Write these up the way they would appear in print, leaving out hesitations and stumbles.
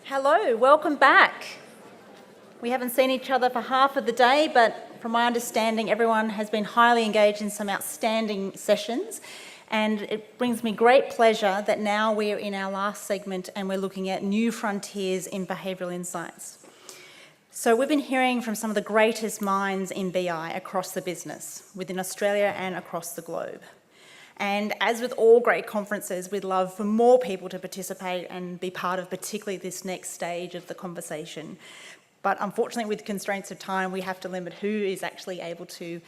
Hello, welcome back. We haven't seen each other for half of the day, but from my understanding, everyone has been highly engaged in some outstanding sessions. And it brings me great pleasure that now we're in our last segment and we're looking at new frontiers in behavioural insights. So we've been hearing from some of the greatest minds in BI across the business, within Australia and across the globe. And as with all great conferences, we'd love for more people to participate and be part of particularly this next stage of the conversation. But unfortunately, with constraints of time, we have to limit who is actually able to,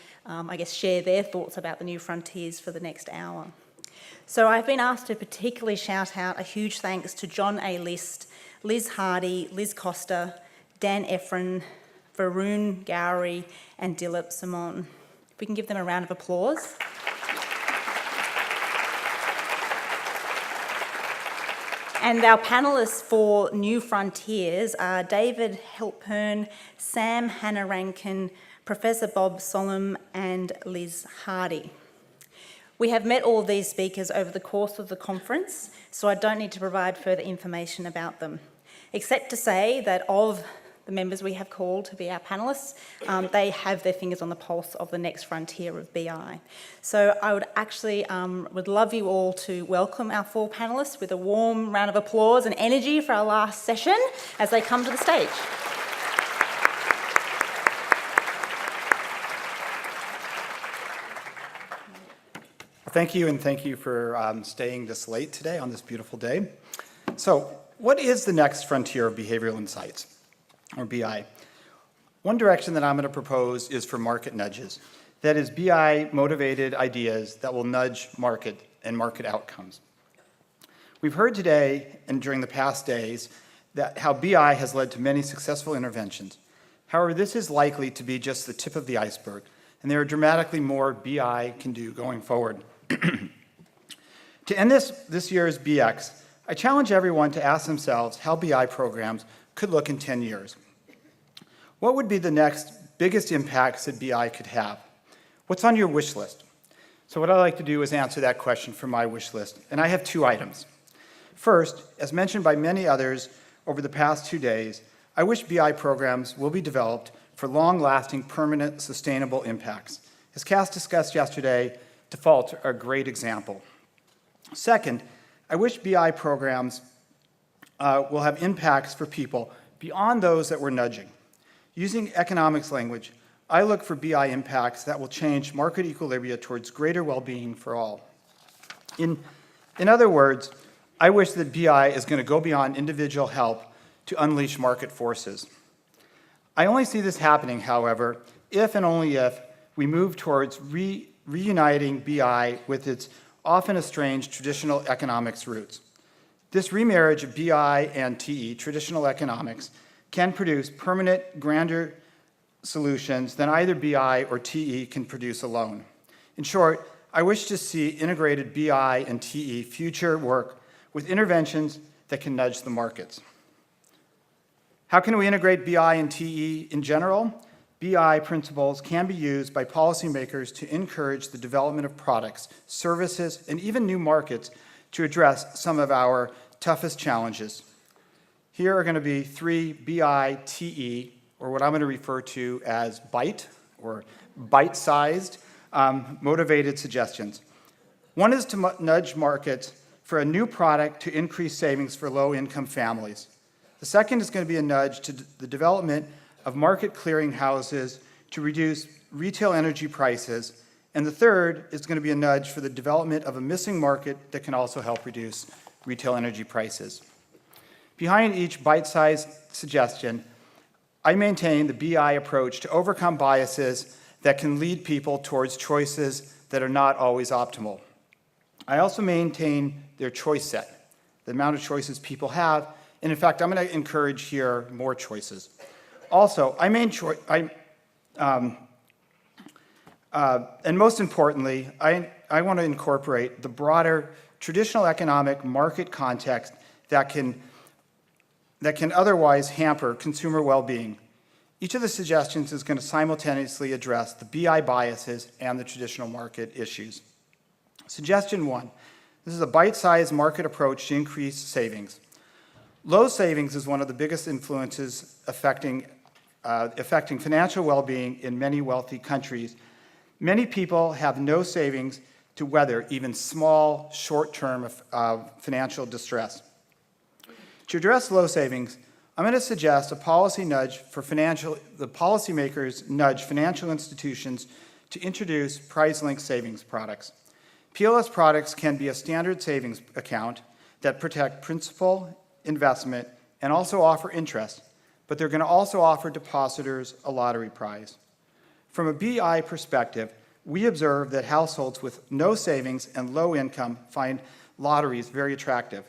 share their thoughts about the new frontiers for the next hour. So I've been asked to particularly shout out a huge thanks to John A. List, Liz Hardy, Liz Costa, Dan Efron, Varun Gowrie, and Dilip Simon. If we can give them a round of applause. And our panellists for New Frontiers are David Halpern, Sam Hannah-Rankin, Professor Bob Slonim, and Liz Hardy. We have met all of these speakers over the course of the conference, so I don't need to provide further information about them, except to say that of the members we have called to be our panellists, they have their fingers on the pulse of the next frontier of BI. So I would actually would love you all to welcome our four panellists with a warm round of applause and energy for our last session as they come to the stage. Thank you, and thank you for staying this late today on this beautiful day. So, what is the next frontier of behavioral insights, or BI? One direction that I'm going to propose is for market nudges. That is, BI-motivated ideas that will nudge market and market outcomes. We've heard today and during the past days that how BI has led to many successful interventions. However, this is likely to be just the tip of the iceberg, and there are dramatically more BI can do going forward. To end this year's BX, I challenge everyone to ask themselves how BI programs could look in 10 years. What would be the next biggest impacts that BI could have? What's on your wish list? So what I'd like to do is answer that question from my wish list, and I have 2 items. First, as mentioned by many others over the past 2 days, I wish BI programs will be developed for long-lasting, permanent, sustainable impacts. As Cass discussed yesterday, defaults are a great example. Second, I wish BI programs will have impacts for people beyond those that we're nudging. Using economics language, I look for BI impacts that will change market equilibria towards greater well-being for all. In other words, I wish that BI is going to go beyond individual help to unleash market forces. I only see this happening, however, if and only if we move towards reuniting BI with its often estranged traditional economics roots. This remarriage of BI and TE, traditional economics, can produce permanent, grander solutions than either BI or TE can produce alone. In short, I wish to see integrated BI and TE future work with interventions that can nudge the markets. How can we integrate BI and TE in general? BI principles can be used by policymakers to encourage the development of products, services, and even new markets to address some of our toughest challenges. Here are going to be 3 BI-TE, or what I'm going to refer to as BITE, or bite-sized, motivated suggestions. One is to nudge markets for a new product to increase savings for low-income families. The second is going to be a nudge to the development of market clearinghouses to reduce retail energy prices. And the third is going to be a nudge for the development of a missing market that can also help reduce retail energy prices. Behind each bite-sized suggestion, I maintain the BI approach to overcome biases that can lead people towards choices that are not always optimal. I also maintain their choice set, the amount of choices people have, and in fact, I'm going to encourage here more choices. Also, and most importantly, I want to incorporate the broader traditional economic market context that can otherwise hamper consumer well-being. Each of the suggestions is going to simultaneously address the BI biases and the traditional market issues. Suggestion 1. This is a bite-sized market approach to increase savings. Low savings is one of the biggest influences affecting financial well-being in many wealthy countries. Many people have no savings to weather even small, short-term financial distress. To address low savings, I'm going to suggest the policymakers nudge financial institutions to introduce price-linked savings products. PLS products can be a standard savings account that protect principal, investment, and also offer interest, but they're going to also offer depositors a lottery prize. From a BI perspective, we observe that households with no savings and low income find lotteries very attractive.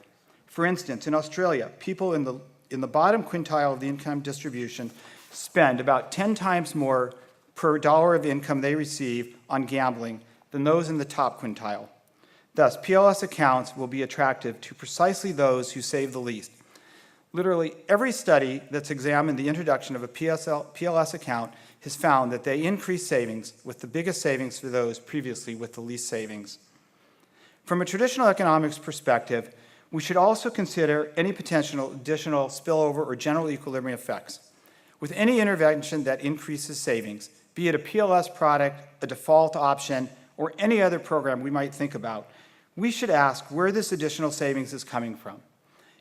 For instance, in Australia, people in the bottom quintile of the income distribution spend about 10 times more per dollar of income they receive on gambling than those in the top quintile. Thus, PLS accounts will be attractive to precisely those who save the least. Literally every study that's examined the introduction of a PLS account has found that they increase savings, with the biggest savings for those previously with the least savings. From a traditional economics perspective, we should also consider any potential additional spillover or general equilibrium effects. With any intervention that increases savings, be it a PLS product, a default option, or any other program we might think about, we should ask where this additional savings is coming from.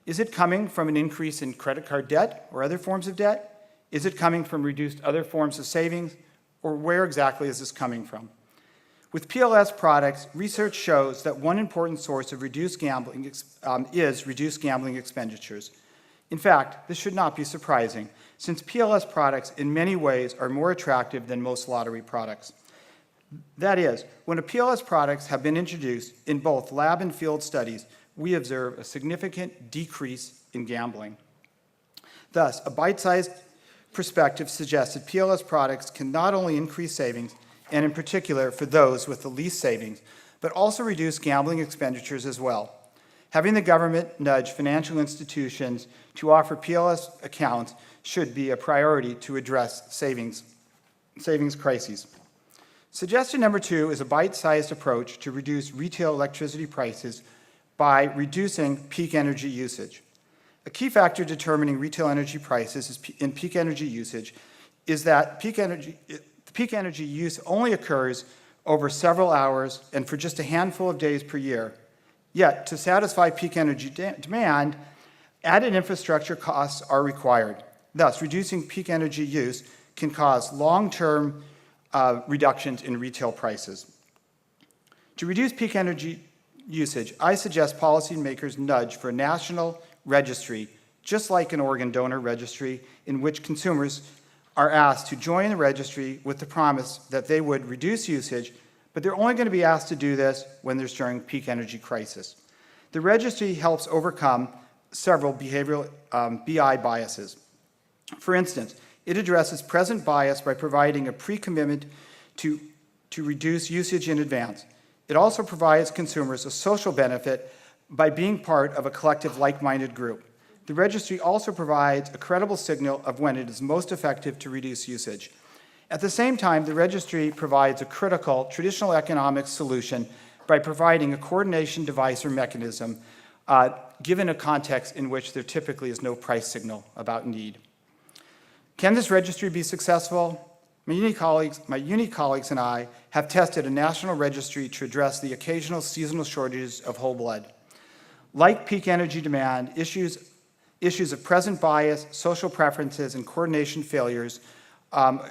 Is it coming from an increase in credit card debt or other forms of debt? Is it coming from reduced other forms of savings? Or where exactly is this coming from? With PLS products, research shows that one important source of reduced gambling is reduced gambling expenditures. In fact, this should not be surprising, since PLS products in many ways are more attractive than most lottery products. That is, when PLS products have been introduced in both lab and field studies, we observe a significant decrease in gambling. Thus, a bite-sized perspective suggests that PLS products can not only increase savings, and in particular for those with the least savings, but also reduce gambling expenditures as well. Having the government nudge financial institutions to offer PLS accounts should be a priority to address savings crises. Suggestion number 2 is a bite-sized approach to reduce retail electricity prices by reducing peak energy usage. A key factor determining retail energy prices in peak energy usage is that peak energy use only occurs over several hours and for just a handful of days per year. Yet, to satisfy peak energy demand, added infrastructure costs are required. Thus, reducing peak energy use can cause long-term reductions in retail prices. To reduce peak energy usage, I suggest policymakers nudge for a national registry, just like an organ donor registry, in which consumers are asked to join the registry with the promise that they would reduce usage, but they're only going to be asked to do this when there's during peak energy crisis. The registry helps overcome several behavioral BI biases. For instance, it addresses present bias by providing a pre-commitment to reduce usage in advance. It also provides consumers a social benefit by being part of a collective like-minded group. The registry also provides a credible signal of when it is most effective to reduce usage. At the same time, the registry provides a critical traditional economic solution by providing a coordination device or mechanism given a context in which there typically is no price signal about need. Can this registry be successful? My uni colleagues and I have tested a national registry to address the occasional seasonal shortages of whole blood. Like peak energy demand, issues of present bias, social preferences, and coordination failures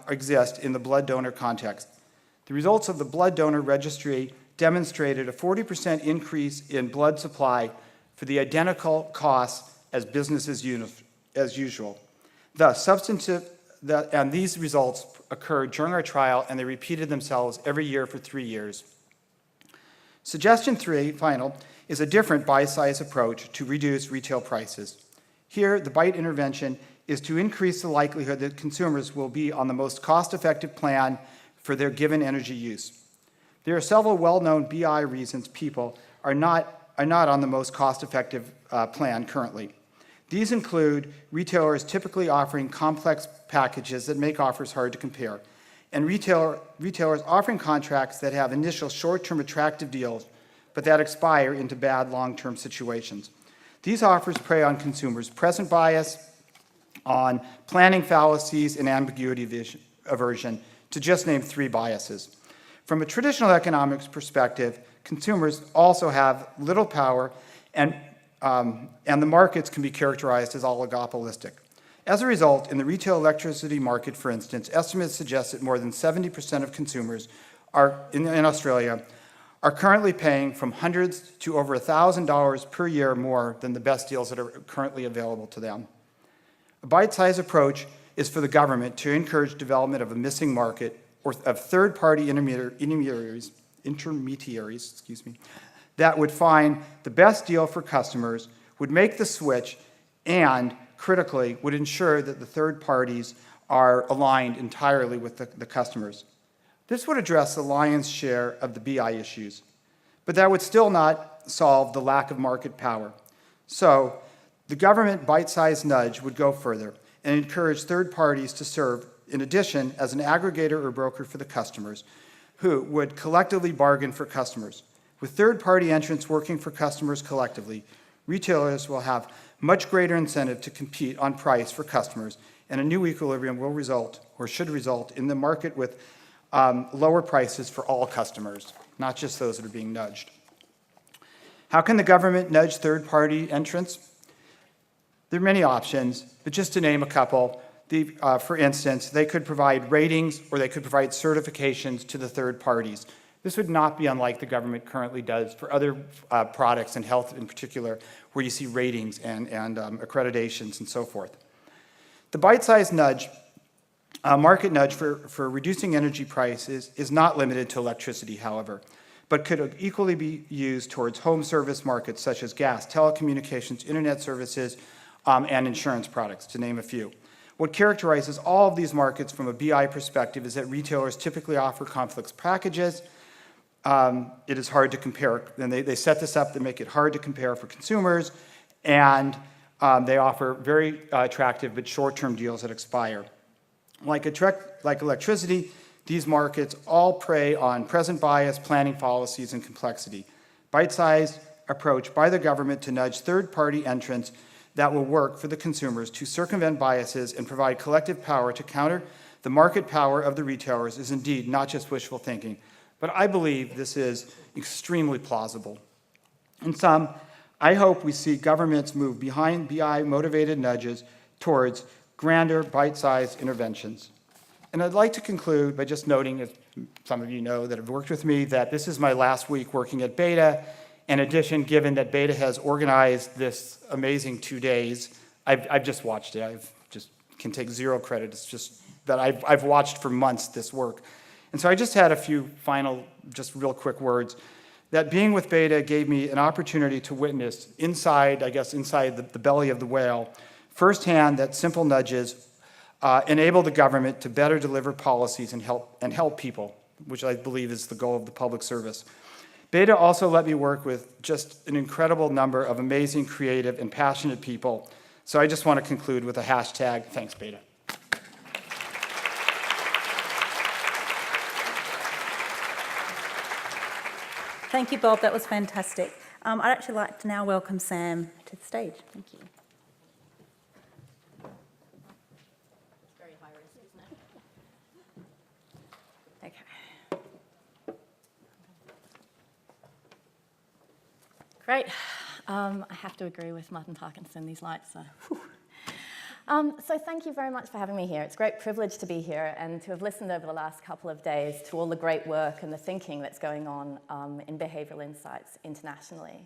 exist in the blood donor context. The results of the blood donor registry demonstrated a 40% increase in blood supply for the identical costs as business as usual. Thus, and these results occurred during our trial, and they repeated themselves every year for 3 years. Suggestion 3, final, is a different bite-size approach to reduce retail prices. Here, the bite intervention is to increase the likelihood that consumers will be on the most cost-effective plan for their given energy use. There are several well-known BI reasons people are not on the most cost-effective plan currently. These include retailers typically offering complex packages that make offers hard to compare, and retailers offering contracts that have initial short-term attractive deals, but that expire into bad long-term situations. These offers prey on consumers' present bias, on planning fallacies and ambiguity aversion, to just name 3 biases. From a traditional economics perspective, consumers also have little power, and the markets can be characterized as oligopolistic. As a result, in the retail electricity market, for instance, estimates suggest that more than 70% of consumers in Australia are currently paying from hundreds to over $1,000 per year more than the best deals that are currently available to them. A bite-sized approach is for the government to encourage development of a missing market or of third-party intermediaries, that would find the best deal for customers, would make the switch, and critically would ensure that the third parties are aligned entirely with the customers. This would address the lion's share of the BI issues, but that would still not solve the lack of market power. So the government bite-sized nudge would go further and encourage third parties to serve, in addition, as an aggregator or broker for the customers, who would collectively bargain for customers. With third-party entrants working for customers collectively, retailers will have much greater incentive to compete on price for customers, and a new equilibrium will result, or should result, in the market with lower prices for all customers, not just those that are being nudged. How can the government nudge third-party entrants? There are many options, but just to name a couple, for instance, they could provide ratings or they could provide certifications to the third parties. This would not be unlike the government currently does for other products and health in particular, where you see ratings and accreditations and so forth. The bite-sized nudge, market nudge for reducing energy prices is not limited to electricity, however, but could equally be used towards home service markets such as gas, telecommunications, internet services, and insurance products, to name a few. What characterizes all of these markets from a BI perspective is that retailers typically offer complex packages. It is hard to compare, and they set this up to make it hard to compare for consumers, and they offer very attractive but short-term deals that expire. Like electricity, these markets all prey on present bias, planning fallacies, and complexity. Bite-sized approach by the government to nudge third-party entrants that will work for the consumers to circumvent biases and provide collective power to counter the market power of the retailers is indeed not just wishful thinking, but I believe this is extremely plausible. In sum, I hope we see governments move behind BI-motivated nudges towards grander, bite-sized interventions. And I'd like to conclude by just noting, as some of you know that have worked with me, that this is my last week working at Beta. In addition, given that Beta has organized this amazing 2 days, I've just watched it. Can take zero credit. It's just that I've watched for months this work. And so I just had a few final, just real quick words, that being with Beta gave me an opportunity to witness inside the belly of the whale, firsthand that simple nudges enable the government to better deliver policies and help people, which I believe is the goal of the public service. Beta also let me work with just an incredible number of amazing, creative, and passionate people. So I just want to conclude with a hashtag, thanks, Beta. Thank you, Bob. That was fantastic. I'd actually like to now welcome Sam to the stage. Thank you. It's very high risk, isn't it? Okay. Great. I have to agree with Martin Parkinson, these lights are... So thank you very much for having me here. It's a great privilege to be here and to have listened over the last couple of days to all the great work and the thinking that's going on in behavioural insights internationally.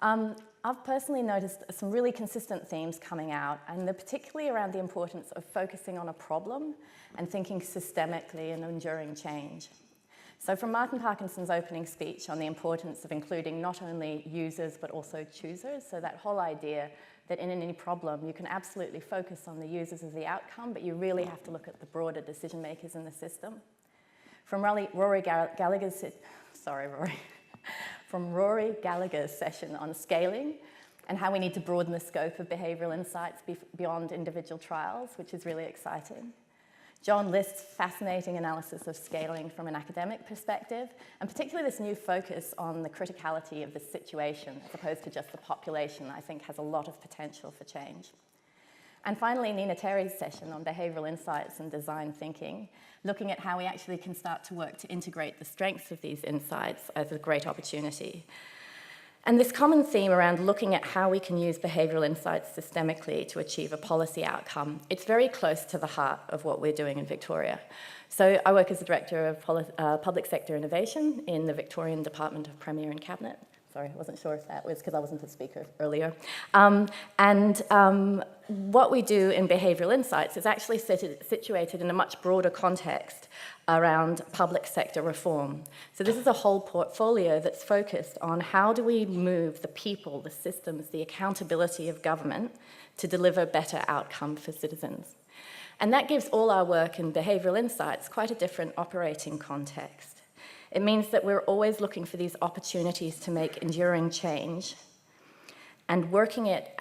I've personally noticed some really consistent themes coming out, and they're particularly around the importance of focusing on a problem and thinking systemically and enduring change. So from Martin Parkinson's opening speech on the importance of including not only users but also choosers, so that whole idea that in any problem you can absolutely focus on the users as the outcome, but you really have to look at the broader decision makers in the system. From Rory Gallagher's session on scaling and how we need to broaden the scope of behavioural insights beyond individual trials, which is really exciting, John lists fascinating analysis of scaling from an academic perspective, and particularly this new focus on the criticality of the situation as opposed to just the population, I think has a lot of potential for change. And finally, Nina Terry's session on behavioural insights and design thinking, looking at how we actually can start to work to integrate the strengths of these insights as a great opportunity. And this common theme around looking at how we can use behavioural insights systemically to achieve a policy outcome, it's very close to the heart of what we're doing in Victoria. So I work as the Director of Public Sector Innovation in the Victorian Department of Premier and Cabinet. Sorry, I wasn't sure if that was because I wasn't a speaker earlier. What we do in behavioural insights is actually situated in a much broader context around public sector reform. So this is a whole portfolio that's focused on how do we move the people, the systems, the accountability of government to deliver better outcome for citizens. And that gives all our work in behavioural insights quite a different operating context. It means that we're always looking for these opportunities to make enduring change and working it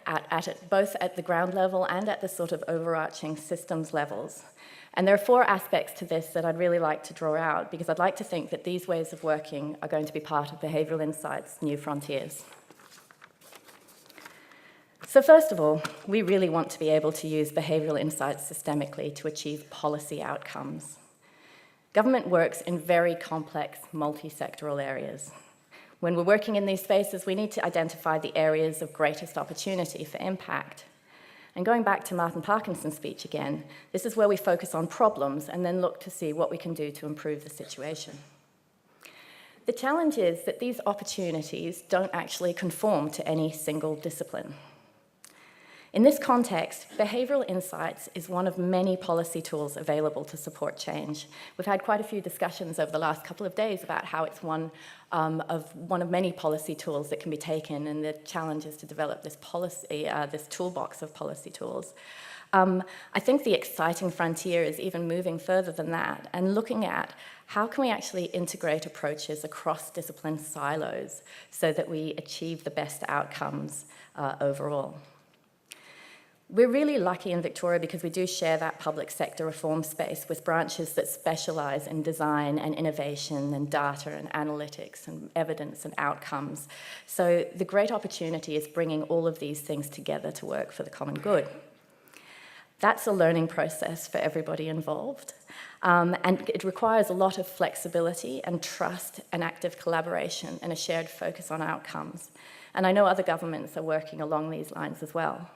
both at the ground level and at the sort of overarching systems levels. And there are 4 aspects to this that I'd really like to draw out because I'd like to think that these ways of working are going to be part of Behavioural Insights' new frontiers. So first of all, we really want to be able to use behavioural insights systemically to achieve policy outcomes. Government works in very complex, multi-sectoral areas. When we're working in these spaces, we need to identify the areas of greatest opportunity for impact. And going back to Martin Parkinson's speech again, this is where we focus on problems and then look to see what we can do to improve the situation. The challenge is that these opportunities don't actually conform to any single discipline. In this context, behavioural insights is one of many policy tools available to support change. We've had quite a few discussions over the last couple of days about how it's one of many policy tools that can be taken and the challenges to develop this policy, this toolbox of policy tools. I think the exciting frontier is even moving further than that and looking at how can we actually integrate approaches across discipline silos so that we achieve the best outcomes overall. We're really lucky in Victoria because we do share that public sector reform space with branches that specialise in design and innovation and data and analytics and evidence and outcomes. So the great opportunity is bringing all of these things together to work for the common good. That's a learning process for everybody involved. And it requires a lot of flexibility and trust and active collaboration and a shared focus on outcomes. And I know other governments are working along these lines as well.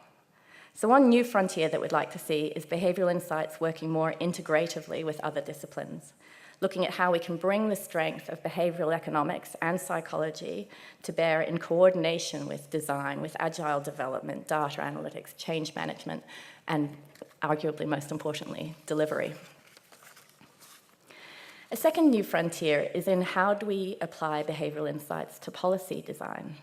So one new frontier that we'd like to see is behavioural insights working more integratively with other disciplines, looking at how we can bring the strength of behavioural economics and psychology to bear in coordination with design, with agile development, data analytics, change management, and arguably most importantly, delivery. A second new frontier is in how do we apply behavioural insights to policy design.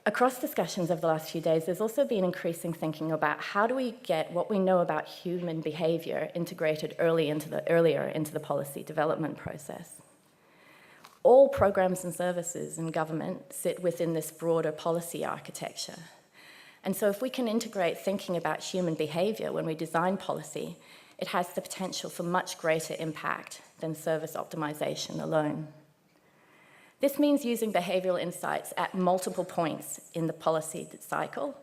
Across discussions over the last few days, there's also been increasing thinking about how do we get what we know about human behaviour integrated earlier into the policy development process. All programs and services in government sit within this broader policy architecture. And so if we can integrate thinking about human behaviour when we design policy, it has the potential for much greater impact than service optimisation alone. This means using behavioural insights at multiple points in the policy cycle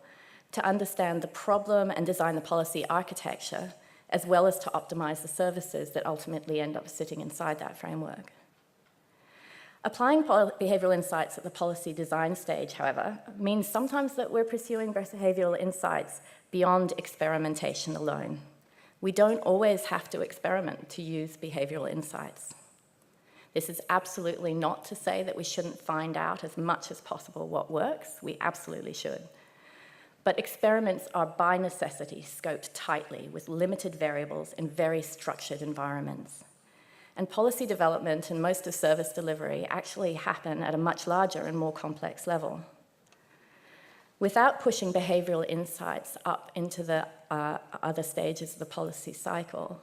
to understand the problem and design the policy architecture, as well as to optimise the services that ultimately end up sitting inside that framework. Applying behavioural insights at the policy design stage, however, means sometimes that we're pursuing behavioural insights beyond experimentation alone. We don't always have to experiment to use behavioural insights. This is absolutely not to say that we shouldn't find out as much as possible what works. We absolutely should. But experiments are by necessity scoped tightly with limited variables in very structured environments. And policy development and most of service delivery actually happen at a much larger and more complex level. Without pushing behavioural insights up into the other stages of the policy cycle,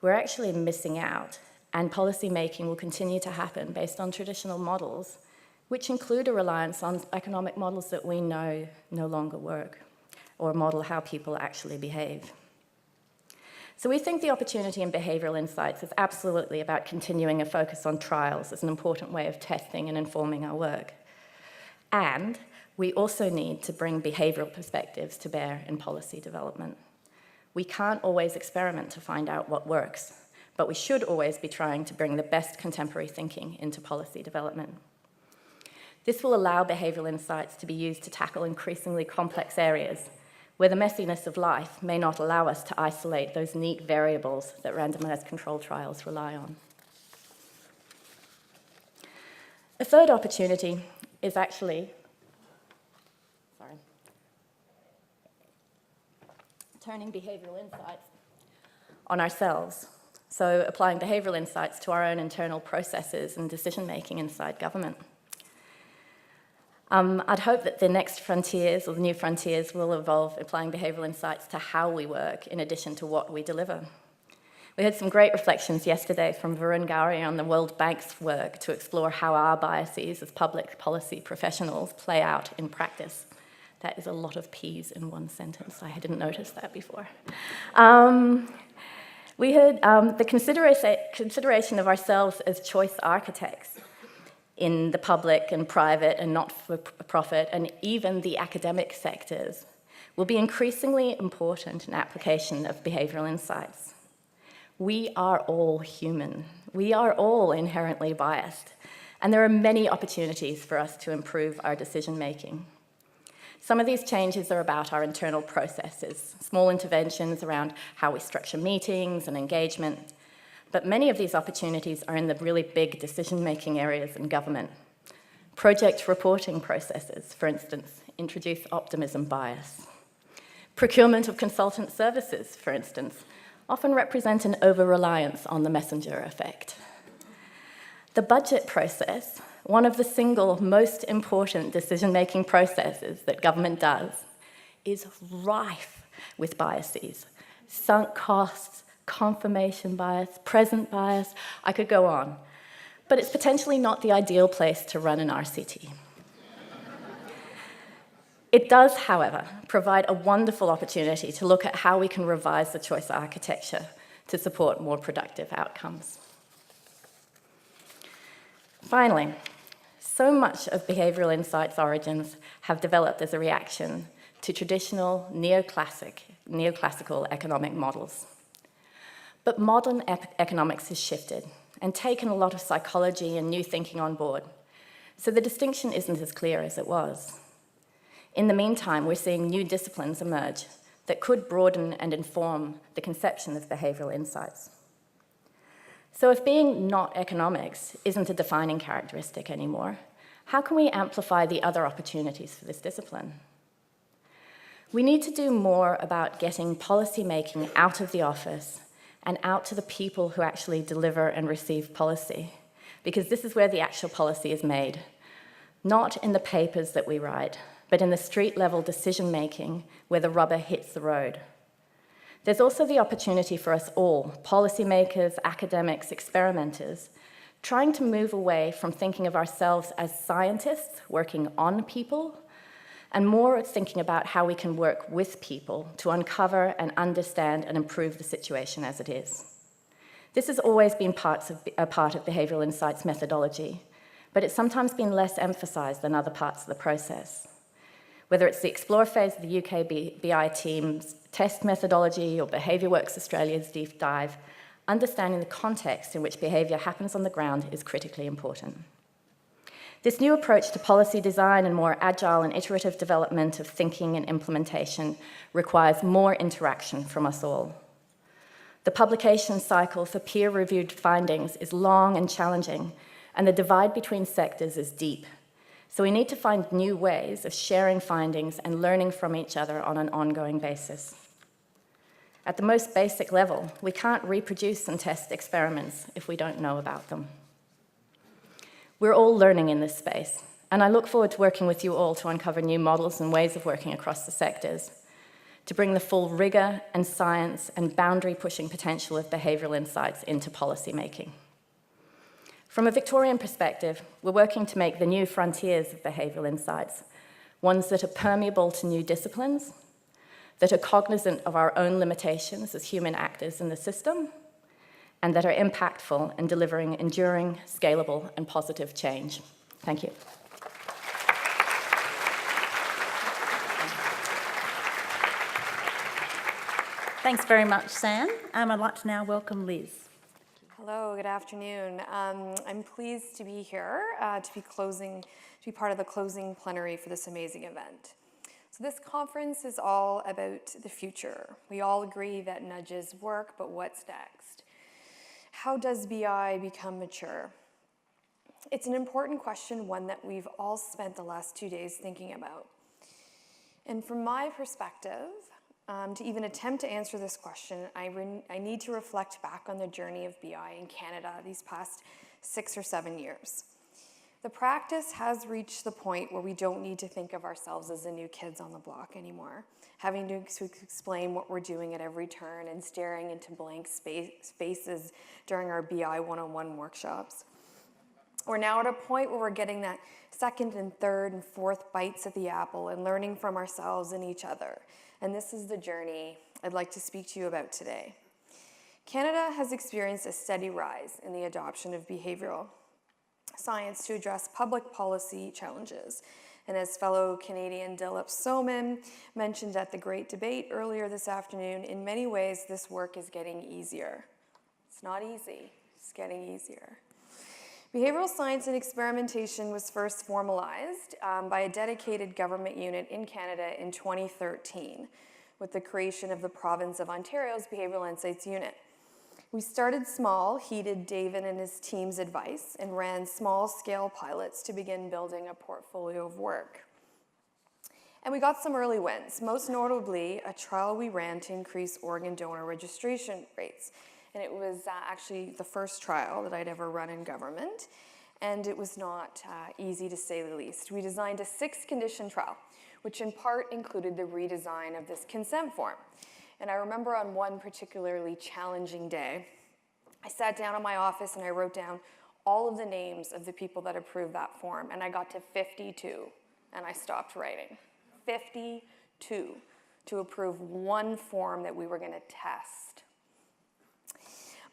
we're actually missing out. And policy making will continue to happen based on traditional models, which include a reliance on economic models that we know no longer work, or model how people actually behave. So we think the opportunity in behavioural insights is absolutely about continuing a focus on trials as an important way of testing and informing our work. And we also need to bring behavioural perspectives to bear in policy development. We can't always experiment to find out what works, but we should always be trying to bring the best contemporary thinking into policy development. This will allow behavioural insights to be used to tackle increasingly complex areas where the messiness of life may not allow us to isolate those neat variables that randomised controlled trials rely on. A third opportunity is actually turning behavioural insights on ourselves. So applying behavioural insights to our own internal processes and decision-making inside government. I'd hope that the next frontiers, or the new frontiers, will involve applying behavioural insights to how we work in addition to what we deliver. We had some great reflections yesterday from Varun Gauri on the World Bank's work to explore how our biases as public policy professionals play out in practice. That is a lot of P's in one sentence. I hadn't noticed that before. We heard the consideration of ourselves as choice architects in the public and private and not-for-profit and even the academic sectors will be increasingly important in application of behavioural insights. We are all human. We are all inherently biased, and there are many opportunities for us to improve our decision-making. Some of these changes are about our internal processes, small interventions around how we structure meetings and engagement, but many of these opportunities are in the really big decision-making areas in government. Project reporting processes, for instance, introduce optimism bias. Procurement of consultant services, for instance, often represent an over-reliance on the messenger effect. The budget process, one of the single most important decision-making processes that government does, is rife with biases. Sunk costs, confirmation bias, present bias, I could go on. But it's potentially not the ideal place to run an RCT. It does, however, provide a wonderful opportunity to look at how we can revise the choice architecture to support more productive outcomes. Finally, so much of behavioural insights origins have developed as a reaction to traditional neoclassical economic models. But modern economics has shifted and taken a lot of psychology and new thinking on board, so the distinction isn't as clear as it was. In the meantime, we're seeing new disciplines emerge that could broaden and inform the conception of behavioural insights. So if being not economics isn't a defining characteristic anymore, how can we amplify the other opportunities for this discipline? We need to do more about getting policy making out of the office and out to the people who actually deliver and receive policy, because this is where the actual policy is made, not in the papers that we write, but in the street-level decision-making where the rubber hits the road. There's also the opportunity for us all, policymakers, academics, experimenters, trying to move away from thinking of ourselves as scientists working on people, and more thinking about how we can work with people to uncover and understand and improve the situation as it is. This has always been a part of behavioural insights methodology, but it's sometimes been less emphasised than other parts of the process. Whether it's the Explore phase of the UK BI team's test methodology or BehaviourWorks Australia's deep dive, understanding the context in which behaviour happens on the ground is critically important. This new approach to policy design and more agile and iterative development of thinking and implementation requires more interaction from us all. The publication cycle for peer-reviewed findings is long and challenging, and the divide between sectors is deep. So we need to find new ways of sharing findings and learning from each other on an ongoing basis. At the most basic level, we can't reproduce and test experiments if we don't know about them. We're all learning in this space, and I look forward to working with you all to uncover new models and ways of working across the sectors, to bring the full rigour and science and boundary-pushing potential of behavioural insights into policy making. From a Victorian perspective, we're working to make the new frontiers of behavioural insights ones that are permeable to new disciplines, that are cognizant of our own limitations as human actors in the system, and that are impactful in delivering enduring, scalable, and positive change. Thank you. Thanks very much, Sam. I'd like to now welcome Liz. Hello, good afternoon. I'm pleased to be here to be part of the closing plenary for this amazing event. So this conference is all about the future. We all agree that nudges work, but what's next? How does BI become mature? It's an important question, one that we've all spent the last 2 days thinking about. And from my perspective, to even attempt to answer this question, I need to reflect back on the journey of BI in Canada these past 6 or 7 years. The practice has reached the point where we don't need to think of ourselves as the new kids on the block anymore, having to explain what we're doing at every turn and staring into blank spaces during our BI 101 workshops. We're now at a point where we're getting that second and third and fourth bites at the apple and learning from ourselves and each other. And this is the journey I'd like to speak to you about today. Canada has experienced a steady rise in the adoption of behavioural science to address public policy challenges. And as fellow Canadian Dilip Soman mentioned at the Great Debate earlier this afternoon, in many ways this work is getting easier. It's not easy, it's getting easier. Behavioural science and experimentation was first formalized by a dedicated government unit in Canada in 2013 with the creation of the province of Ontario's Behavioural Insights Unit. We started small, heeded David and his team's advice, and ran small-scale pilots to begin building a portfolio of work. And we got some early wins, most notably a trial we ran to increase organ donor registration rates. And it was actually the first trial that I'd ever run in government, and it was not easy to say the least. We designed a 6-condition trial, which in part included the redesign of this consent form. And I remember on one particularly challenging day, I sat down in my office and I wrote down all of the names of the people that approved that form, and I got to 52, and I stopped writing. 52 to approve one form that we were going to test.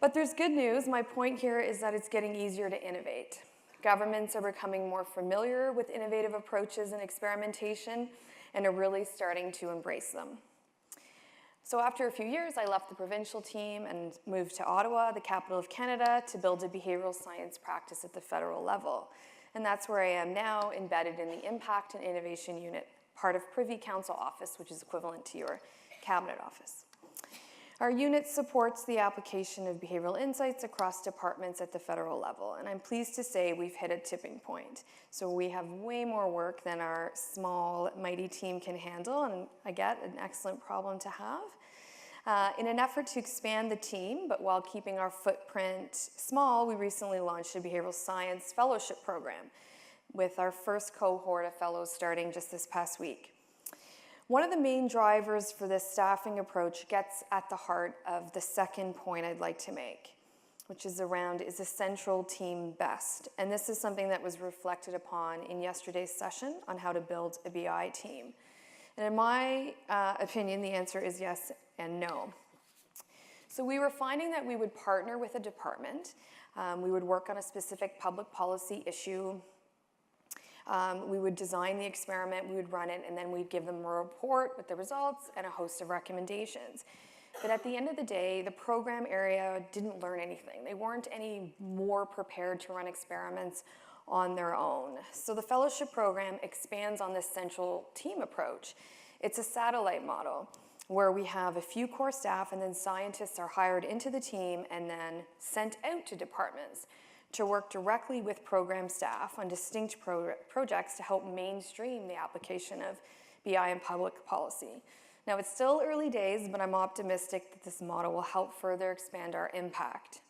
But there's good news. My point here is that it's getting easier to innovate. Governments are becoming more familiar with innovative approaches and experimentation and are really starting to embrace them. So after a few years, I left the provincial team and moved to Ottawa, the capital of Canada, to build a behavioural science practice at the federal level. And that's where I am now, embedded in the Impact and Innovation Unit, part of Privy Council Office, which is equivalent to your Cabinet Office. Our unit supports the application of behavioural insights across departments at the federal level, and I'm pleased to say we've hit a tipping point. So we have way more work than our small, mighty team can handle, and I get an excellent problem to have. In an effort to expand the team, but while keeping our footprint small, we recently launched a behavioural science fellowship program with our first cohort of fellows starting just this past week. One of the main drivers for this staffing approach gets at the heart of the second point I'd like to make, which is around, is a central team best? And this is something that was reflected upon in yesterday's session on how to build a BI team. And in my opinion, the answer is yes and no. So we were finding that we would partner with a department, we would work on a specific public policy issue, we would design the experiment, we would run it, and then we'd give them a report with the results and a host of recommendations. But at the end of the day, the program area didn't learn anything. They weren't any more prepared to run experiments on their own. So the fellowship program expands on this central team approach. It's a satellite model where we have a few core staff and then scientists are hired into the team and then sent out to departments to work directly with program staff on distinct projects to help mainstream the application of BI in public policy. Now, it's still early days, but I'm optimistic that this model will help further expand our impact.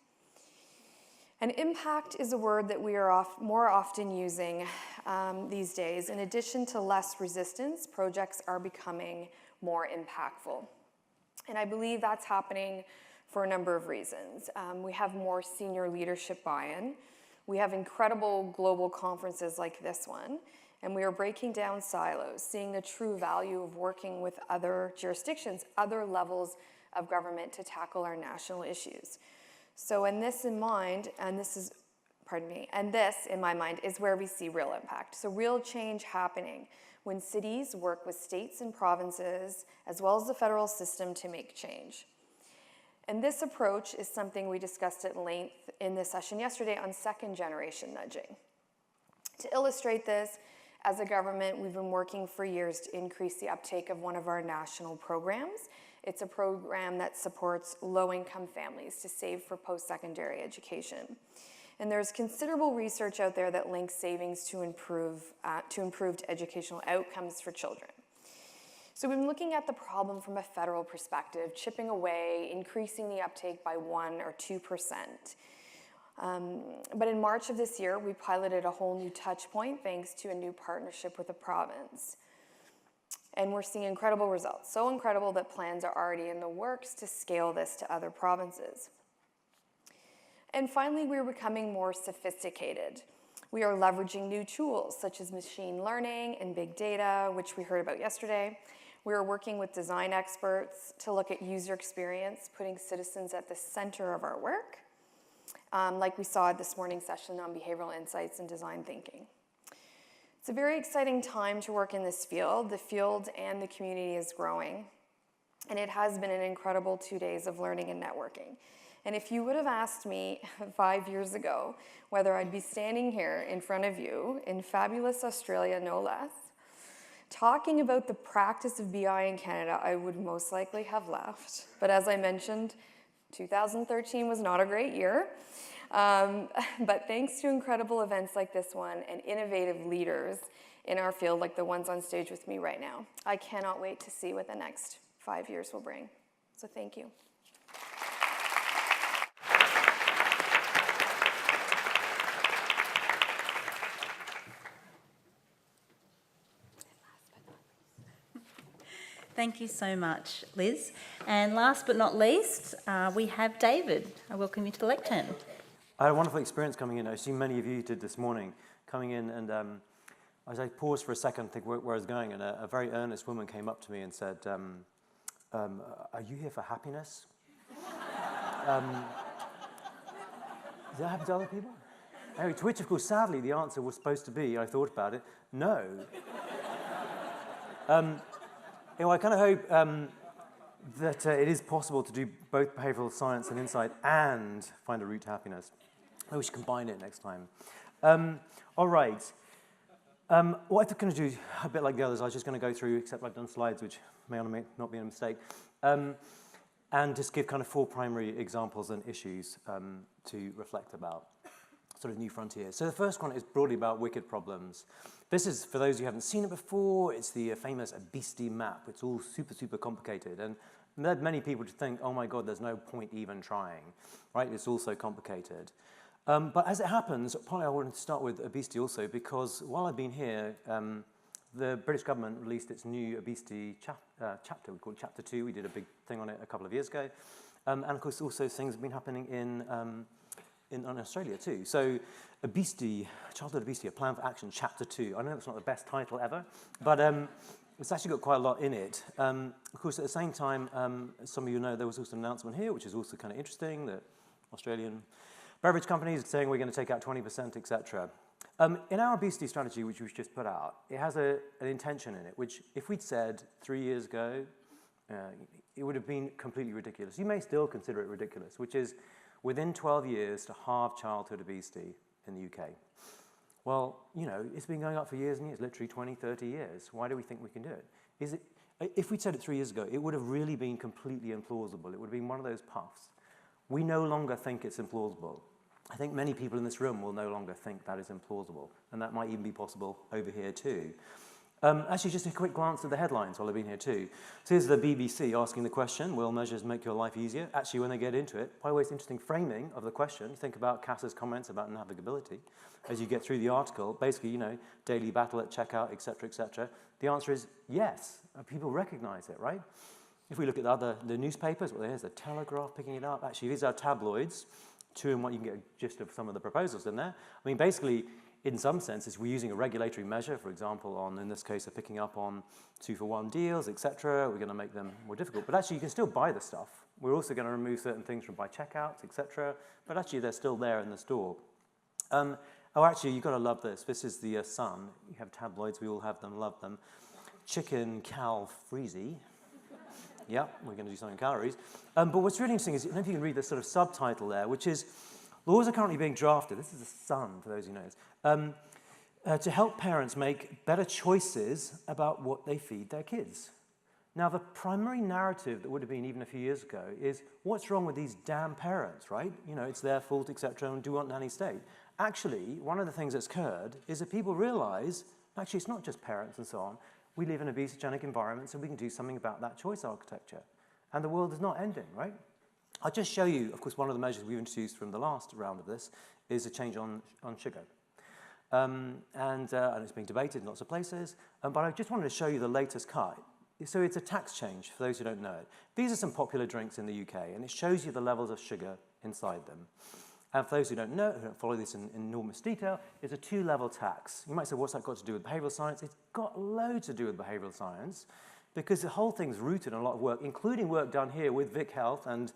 And impact is a word that we are more often using these days. In addition to less resistance, projects are becoming more impactful. And I believe that's happening for a number of reasons. We have more senior leadership buy-in. We have incredible global conferences like this one, and we are breaking down silos, seeing the true value of working with other jurisdictions, other levels of government to tackle our national issues. So, and this in mind, and this is, and this in my mind is where we see real impact. So real change happening when cities work with states and provinces, as well as the federal system, to make change. And this approach is something we discussed at length in this session yesterday on second-generation nudging. To illustrate this, as a government, we've been working for years to increase the uptake of one of our national programs. It's a program that supports low-income families to save for post-secondary education. And there's considerable research out there that links savings to improved educational outcomes for children. So we've been looking at the problem from a federal perspective, chipping away, increasing the uptake by 1 or 2%. But in March of this year, we piloted a whole new touch point thanks to a new partnership with the province. And we're seeing incredible results, so incredible that plans are already in the works to scale this to other provinces. And finally, we're becoming more sophisticated. We are leveraging new tools such as machine learning and big data, which we heard about yesterday. We are working with design experts to look at user experience, putting citizens at the center of our work, like we saw at this morning's session on behavioral insights and design thinking. It's a very exciting time to work in this field. The field and the community is growing, and it has been an incredible 2 days of learning and networking. And if you would have asked me 5 years ago whether I'd be standing here in front of you in fabulous Australia, no less, talking about the practice of BI in Canada, I would most likely have laughed. But as I mentioned, 2013 was not a great year. But thanks to incredible events like this one and innovative leaders in our field like the ones on stage with me right now, I cannot wait to see what the next 5 years will bring. So thank you. Thank you so much, Liz. And last but not least, we have David. I welcome you to the lectern. I had a wonderful experience coming in. I assume many of you did this morning, coming in, and as I paused for a second to think where I was going, and a very earnest woman came up to me and said, are you here for happiness? Does that happen to other people? Anyway, to which, of course, sadly, the answer was supposed to be, I thought about it, no. I kind of hope that it is possible to do both behavioral science and insight and find a route to happiness. Maybe we should combine it next time. All right. What I'm going to do, a bit like the others, I was just going to go through, except I've done slides, which may or may not be a mistake, and just give kind of 4 primary examples and issues to reflect about, sort of new frontiers. So the first one is broadly about wicked problems. This is, for those who haven't seen it before, it's the famous obesity map. It's all super, super complicated. And led many people to think, oh my God, there's no point even trying, right? It's all so complicated. But as it happens, partly I wanted to start with obesity also, because while I've been here, the British government released its new obesity chapter. We call it Chapter 2. We did a big thing on it a couple of years ago. And of course, also things have been happening in Australia too. So obesity, childhood obesity, a plan for action, Chapter 2. I know that's not the best title ever, but it's actually got quite a lot in it. Of course, at the same time, as some of you know, there was also an announcement here, which is also kind of interesting, that Australian beverage companies are saying we're going to take out 20%, etc. In our obesity strategy, which we've just put out, it has an intention in it, which if we'd said 3 years ago, it would have been completely ridiculous. You may still consider it ridiculous, which is within 12 years to halve childhood obesity in the UK. Well, you know, it's been going up for years and years, literally 20, 30 years. Why do we think we can do it? If we'd said it 3 years ago, it would have really been completely implausible. It would have been one of those puffs. We no longer think it's implausible. I think many people in this room will no longer think that is implausible, and that might even be possible over here too. Actually, just a quick glance at the headlines while I've been here too. So here's the BBC asking the question, will measures make your life easier? Actually, when they get into it, by the way, it's interesting framing of the question. Think about Cass's comments about navigability as you get through the article. Basically, you know, daily battle at checkout, etc., etc. The answer is yes. People recognize it, right? If we look at the newspapers, well, there's the Telegraph picking it up. Actually, these are tabloids. 2 and 1, you can get a gist of some of the proposals in there. I mean, basically, in some senses, we're using a regulatory measure, for example, on, in this case, picking up on 2-for-1 deals, etc. We're going to make them more difficult. But actually, you can still buy the stuff. We're also going to remove certain things from by checkouts, etc. But actually, they're still there in the store. Oh, actually, you've got to love this. This is the Sun. You have tabloids. We all have them, love them. Chicken Cal Freezy. Yeah, we're going to do something calories. But what's really interesting is, I don't know if you can read the sort of subtitle there, which is, laws are currently being drafted, this is the Sun, for those who know, to help parents make better choices about what they feed their kids. Now, the primary narrative that would have been even a few years ago is, what's wrong with these damn parents, right? You know, it's their fault, etc., and do want nanny state. Actually, one of the things that's occurred is that people realize, actually, it's not just parents and so on. We live in an obesogenic environment, so we can do something about that choice architecture. And the world is not ending, right? I'll just show you, of course, one of the measures we've introduced from the last round of this is a change on sugar. And it's being debated in lots of places. But I just wanted to show you the latest cut. So it's a tax change, for those who don't know it. These are some popular drinks in the UK, and it shows you the levels of sugar inside them. And for those who don't know, who don't follow this in enormous detail, it's a 2-level tax. You might say, what's that got to do with behavioral science? It's got loads to do with behavioral science, because the whole thing's rooted in a lot of work, including work done here with Vic Health and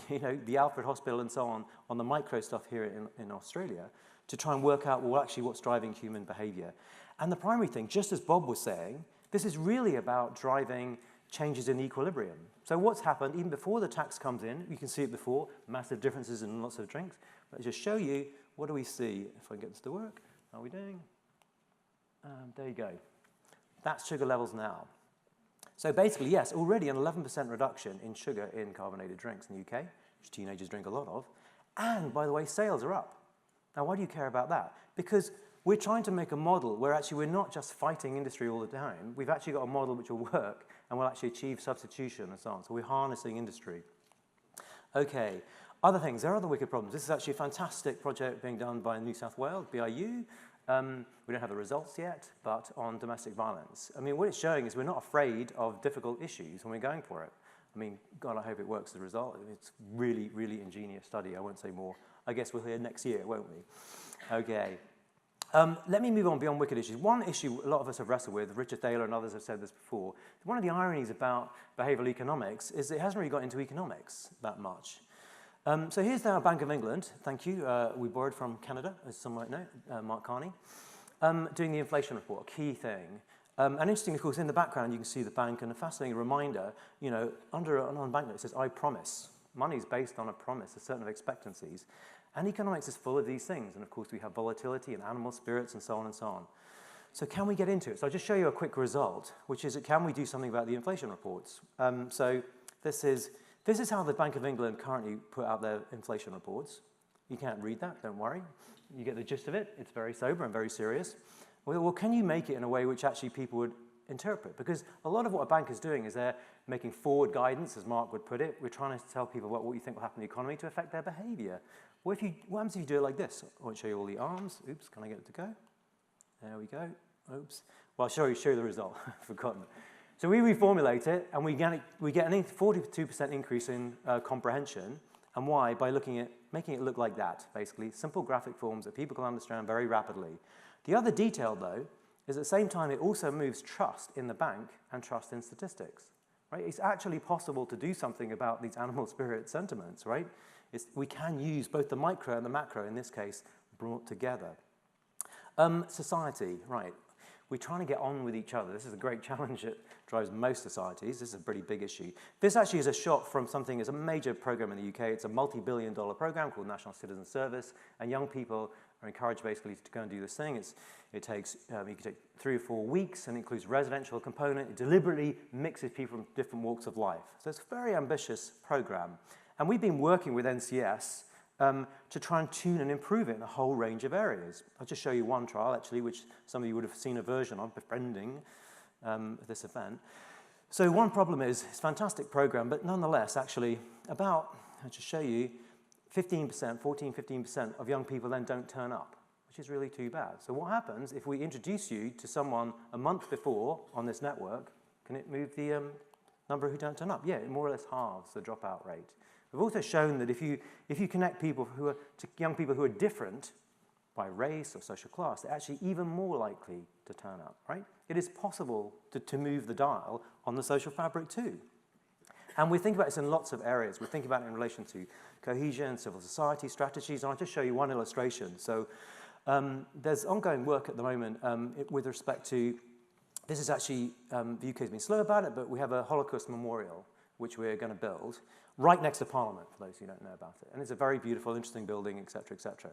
you know, the Alfred Hospital and so on the micro stuff here in Australia, to try and work out, well, actually, what's driving human behavior. And the primary thing, just as Bob was saying, this is really about driving changes in equilibrium. So what's happened, even before the tax comes in, you can see it before, massive differences in lots of drinks. But just show you, what do we see? If I can get this to work, how are we doing? There you go. That's sugar levels now. So basically, yes, already an 11% reduction in sugar in carbonated drinks in the UK, which teenagers drink a lot of. And, by the way, sales are up. Now, why do you care about that? Because we're trying to make a model where actually we're not just fighting industry all the time. We've actually got a model which will work and will actually achieve substitution and so on. So we're harnessing industry. Okay, other things. There are other wicked problems. This is actually a fantastic project being done by New South Wales, BIU. We don't have the results yet, but on domestic violence. I mean, what it's showing is we're not afraid of difficult issues when we're going for it. I mean, God, I hope it works as a result. It's really, really ingenious study. I won't say more. I guess we'll hear next year, won't we? Okay. Let me move on beyond wicked issues. One issue a lot of us have wrestled with, Richard Thaler and others have said this before, one of the ironies about behavioral economics is that it hasn't really got into economics that much. So here's our Bank of England, thank you. We borrowed from Canada, as some might know, Mark Carney, doing the inflation report, a key thing. And interesting, of course, in the background, you can see the bank, and a fascinating reminder, you know, on a banknote it says, I promise. Money is based on a promise, a certain of expectancies. And economics is full of these things. And of course, we have volatility and animal spirits and so on and so on. So can we get into it? So I'll just show you a quick result, which is, can we do something about the inflation reports? So this is how the Bank of England currently put out their inflation reports. You can't read that, don't worry. You get the gist of it. It's very sober and very serious. Well, can you make it in a way which actually people would interpret? Because a lot of what a bank is doing is they're making forward guidance, as Mark would put it. We're trying to tell people about what you think will happen in the economy to affect their behavior. What happens if you do it like this? I won't show you all the arms. Oops, can I get it to go? There we go. Oops. Well, I'll show you the result. I've forgotten. So we reformulate it, and we get an 42% increase in comprehension. And why? By making it look like that, basically. Simple graphic forms that people can understand very rapidly. The other detail, though, is at the same time it also moves trust in the bank and trust in statistics. Right? It's actually possible to do something about these animal spirit sentiments, right? We can use both the micro and the macro, in this case, brought together. Society, right. We're trying to get on with each other. This is a great challenge that drives most societies. This is a pretty big issue. This actually is a shot from something that's a major program in the UK. It's a multi-billion-dollar program called National Citizen Service, and young people are encouraged basically to go and do this thing. You can take 3 or 4 weeks, and it includes residential component. It deliberately mixes people from different walks of life. So it's a very ambitious program. And we've been working with NCS to try and tune and improve it in a whole range of areas. I'll just show you one trial, actually, which some of you would have seen a version of, befriending this event. So one problem is, it's a fantastic program, but nonetheless, actually, I'll just show you, 15% of young people then don't turn up, which is really too bad. So what happens if we introduce you to someone a month before on this network? Can it move the number who don't turn up? Yeah, it more or less halves the dropout rate. We've also shown that if you connect people to young people who are different by race or social class, they're actually even more likely to turn up, right? It is possible to move the dial on the social fabric too. And we think about this in lots of areas. We think about it in relation to cohesion, civil society strategies, and I'll just show you one illustration. So there's ongoing work at the moment with respect to, this is actually, the UK has been slow about it, but we have a Holocaust memorial, which we're going to build, right next to Parliament, for those who don't know about it. And it's a very beautiful, interesting building, et cetera, et cetera.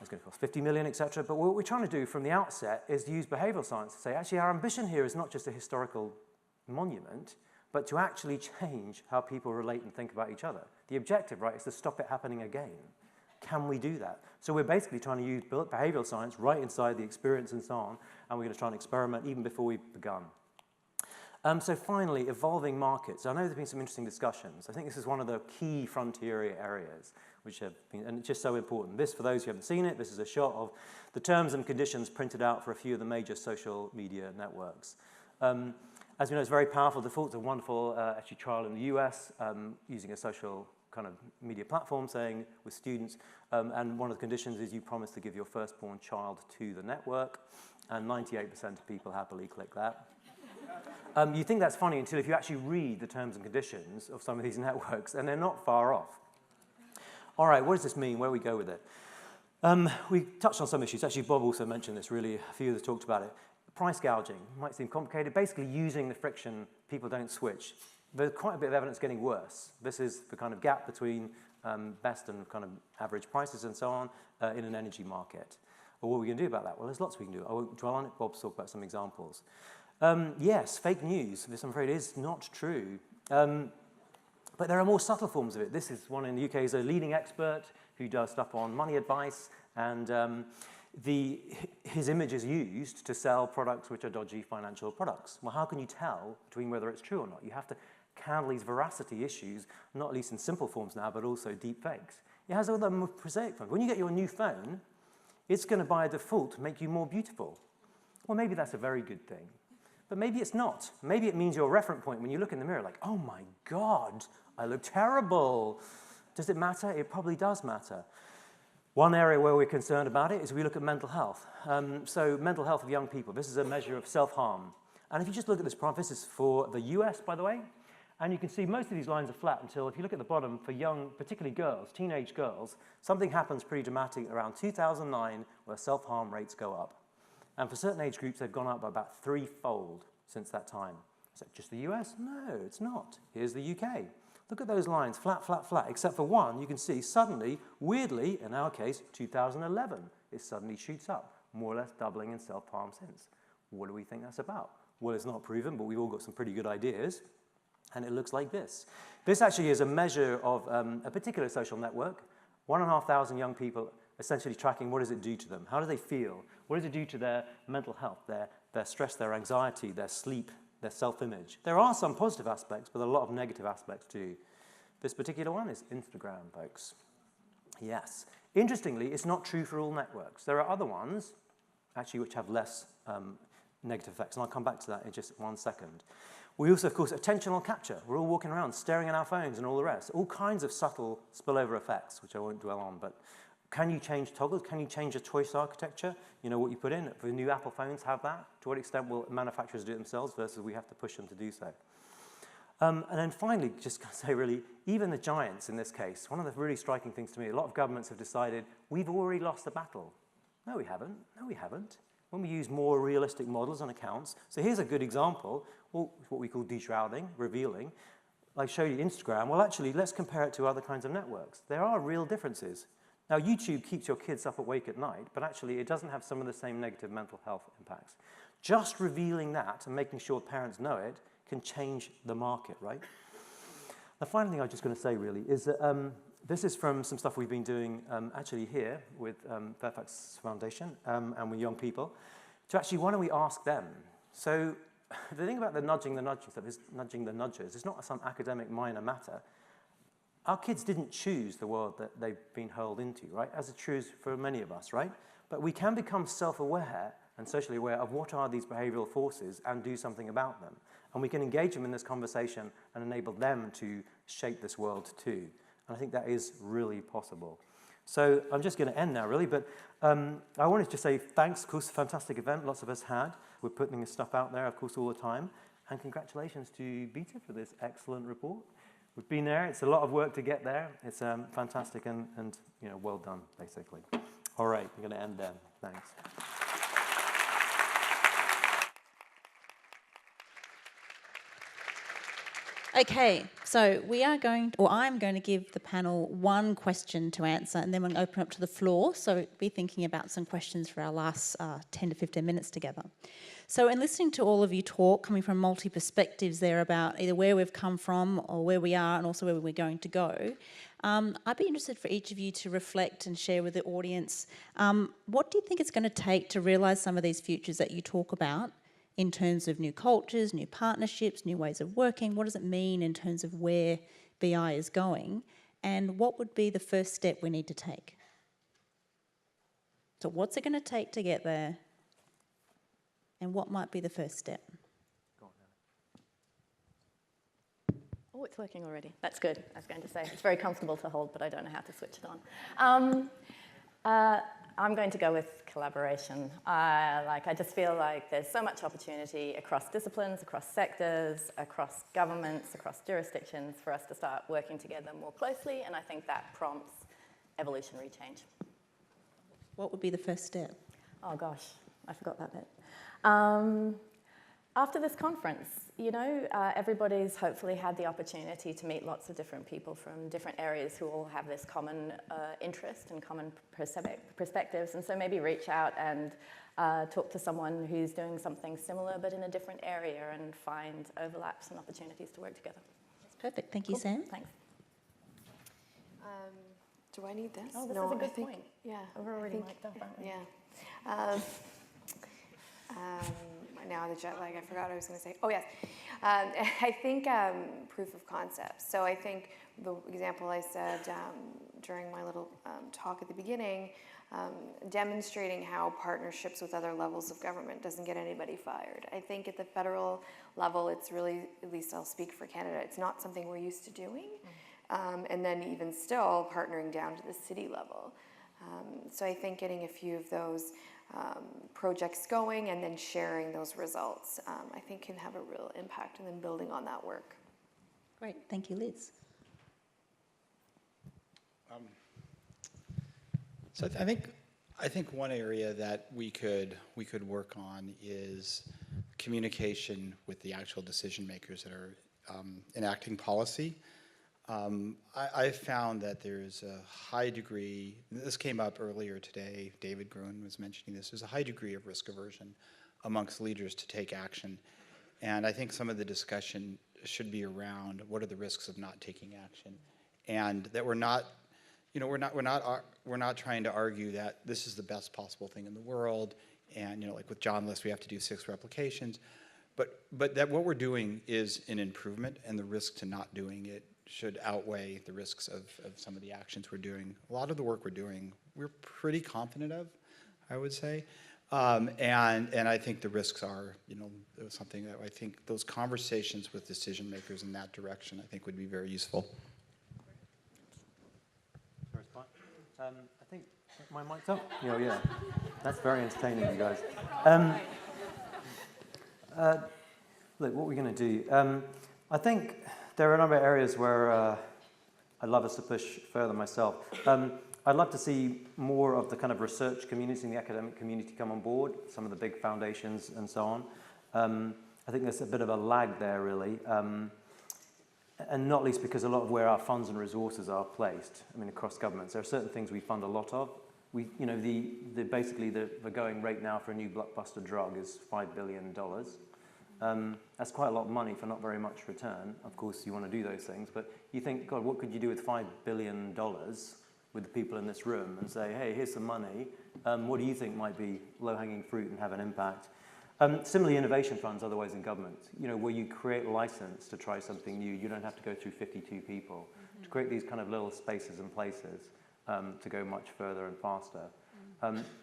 It's going to cost 50 million, et cetera. But what we're trying to do from the outset is use behavioral science to say, actually, our ambition here is not just a historical monument, but to actually change how people relate and think about each other. The objective, right, is to stop it happening again. Can we do that? So we're basically trying to use behavioral science right inside the experience and so on, and we're going to try and experiment even before we've begun. So finally, evolving markets. I know there's been some interesting discussions. I think this is one of the key frontier areas which have been, and it's just so important. This, for those who haven't seen it, this is a shot of the terms and conditions printed out for a few of the major social media networks. As we know, it's very powerful. Default's a wonderful actually trial in the US using a social kind of media platform saying with students, and one of the conditions is you promise to give your firstborn child to the network, and 98% of people happily click that. You think that's funny until if you actually read the terms and conditions of some of these networks, and they're not far off. All right, what does this mean? Where do we go with it? We touched on some issues. Actually, Bob also mentioned this, really. A few of us talked about it. Price gouging might seem complicated. Basically, using the friction, people don't switch. There's quite a bit of evidence getting worse. This is the kind of gap between best and kind of average prices and so on in an energy market. Well, what are we going to do about that? Well, there's lots we can do. I won't dwell on it. Bob's talked about some examples. Yes, fake news, this I'm afraid is not true. But there are more subtle forms of it. This is one in the UK, is a leading expert who does stuff on money advice, and his image is used to sell products which are dodgy financial products. Well, how can you tell between whether it's true or not? You have to handle these veracity issues, not least in simple forms now, but also deep fakes. It has all the more prosaic forms. When you get your new phone, it's going to, by default, make you more beautiful. Well, maybe that's a very good thing. But maybe it's not. Maybe it means your reference point when you look in the mirror, like, oh my God, I look terrible. Does it matter? It probably does matter. One area where we're concerned about it is we look at mental health. So mental health of young people, this is a measure of self-harm. And if you just look at this graph, this is for the US, by the way, and you can see most of these lines are flat until, if you look at the bottom, for young, particularly girls, teenage girls, something happens pretty dramatic around 2009 where self-harm rates go up. And for certain age groups, they've gone up by about 3-fold since that time. Is that just the US? No, it's not. Here's the UK. Look at those lines, flat, flat, flat, except for one, you can see suddenly, weirdly, in our case, 2011, it suddenly shoots up, more or less doubling in self-harm since. What do we think that's about? Well, it's not proven, but we've all got some pretty good ideas, and it looks like this. This actually is a measure of a particular social network, 1,500 young people essentially tracking what does it do to them, how do they feel, what does it do to their mental health, their stress, their anxiety, their sleep, their self-image. There are some positive aspects, but a lot of negative aspects too. This particular one is Instagram, folks. Yes. Interestingly, it's not true for all networks. There are other ones, actually, which have less negative effects, and I'll come back to that in just 1 second. We also, of course, attentional capture. We're all walking around staring at our phones and all the rest. All kinds of subtle spillover effects, which I won't dwell on, but can you change toggles? Can you change a choice architecture? You know, what you put in. The new Apple phones have that. To what extent will manufacturers do it themselves versus we have to push them to do so? And then finally, just going to say really, even the giants in this case, one of the really striking things to me, a lot of governments have decided, we've already lost the battle. No, we haven't. No, we haven't. When we use more realistic models and accounts, so here's a good example, well, what we call deshrouding, revealing. I showed you Instagram. Well, actually, let's compare it to other kinds of networks. There are real differences. Now, YouTube keeps your kids up awake at night, but actually it doesn't have some of the same negative mental health impacts. Just revealing that and making sure parents know it can change the market, right? The final thing I'm just going to say, really, is that this is from some stuff we've been doing actually here with Fairfax Foundation and with young people. To actually, why don't we ask them? So the thing about the nudging stuff is nudging the nudgers. It's not some academic minor matter. Our kids didn't choose the world that they've been hurled into, right? As it choose for many of us, right? But we can become self-aware and socially aware of what are these behavioral forces and do something about them. And we can engage them in this conversation and enable them to shape this world too. And I think that is really possible. So I'm just going to end now, really, but I wanted to say thanks, of course, fantastic event, lots of us had. We're putting this stuff out there, of course, all the time. And congratulations to Beta for this excellent report. We've been there. It's a lot of work to get there. It's fantastic and you know, well done, basically. All right, I'm going to end there. Thanks. Okay, so I'm going to give the panel one question to answer, and then we'll open up to the floor. So be thinking about some questions for our last 10 to 15 minutes together. So in listening to all of you talk, coming from multi-perspectives there about either where we've come from or where we are and also where we're going to go, I'd be interested for each of you to reflect and share with the audience, what do you think it's going to take to realise some of these futures that you talk about in terms of new cultures, new partnerships, new ways of working? What does it mean in terms of where BI is going? And what would be the first step we need to take? So what's it going to take to get there? And what might be the first step? Oh, it's working already. That's good, I was going to say. It's very comfortable to hold, but I don't know how to switch it on. I'm going to go with collaboration. I just feel like there's so much opportunity across disciplines, across sectors, across governments, across jurisdictions for us to start working together more closely, and I think that prompts evolutionary change. What would be the first step? Oh gosh, I forgot that bit. After this conference, you know, everybody's hopefully had the opportunity to meet lots of different people from different areas who all have this common interest and common perspectives, and so maybe reach out and talk to someone who's doing something similar but in a different area and find overlaps and opportunities to work together. That's perfect. Thank you, Sam. Thanks. Do I need this? Oh, this no, is a good I think, point. Yeah. We're already I think, mic'd up, aren't we? Yeah. Now the jet lag, I forgot what I was going to say. Oh, yes. I think proof of concept. So I think the example I said during my little talk at the beginning, demonstrating how partnerships with other levels of government doesn't get anybody fired. I think at the federal level, it's really, at least I'll speak for Canada, it's not something we're used to doing. And then even still partnering down to the city level. So I think getting a few of those projects going and then sharing those results, I think can have a real impact, and then building on that work. Great, thank you, Liz. So I think one area that we could work on is communication with the actual decision makers that are enacting policy. I found that there's a high degree, this came up earlier today, David Gruen was mentioning this, there's a high degree of risk aversion amongst leaders to take action. And I think some of the discussion should be around what are the risks of not taking action, and that we're not trying to argue that this is the best possible thing in the world, and like with John List we have to do 6 replications, but that what we're doing is an improvement, and the risk to not doing it should outweigh the risks of some of the actions we're doing. A lot of the work we're doing, we're pretty confident of, I would say. And I think the risks are, something that I think those conversations with decision makers in that direction, I think would be very useful. I think my mic's up. Yeah. That's very entertaining, you guys. Look, what we're going to do. I think there are a number of areas where I'd love us to push further myself. I'd love to see more of the kind of research community and the academic community come on board, some of the big foundations and so on. I think there's a bit of a lag there, really, and not least because a lot of where our funds and resources are placed, across governments, there are certain things we fund a lot of. Basically the going rate now for a new blockbuster drug is $5 billion. That's quite a lot of money for not very much return. Of course, you want to do those things, but you think, God, what could you do with $5 billion with the people in this room and say, hey, here's some money. What do you think might be low-hanging fruit and have an impact? Similarly, innovation funds, otherwise in government, where you create license to try something new, you don't have to go through 52 people to create these kind of little spaces and places to go much further and faster.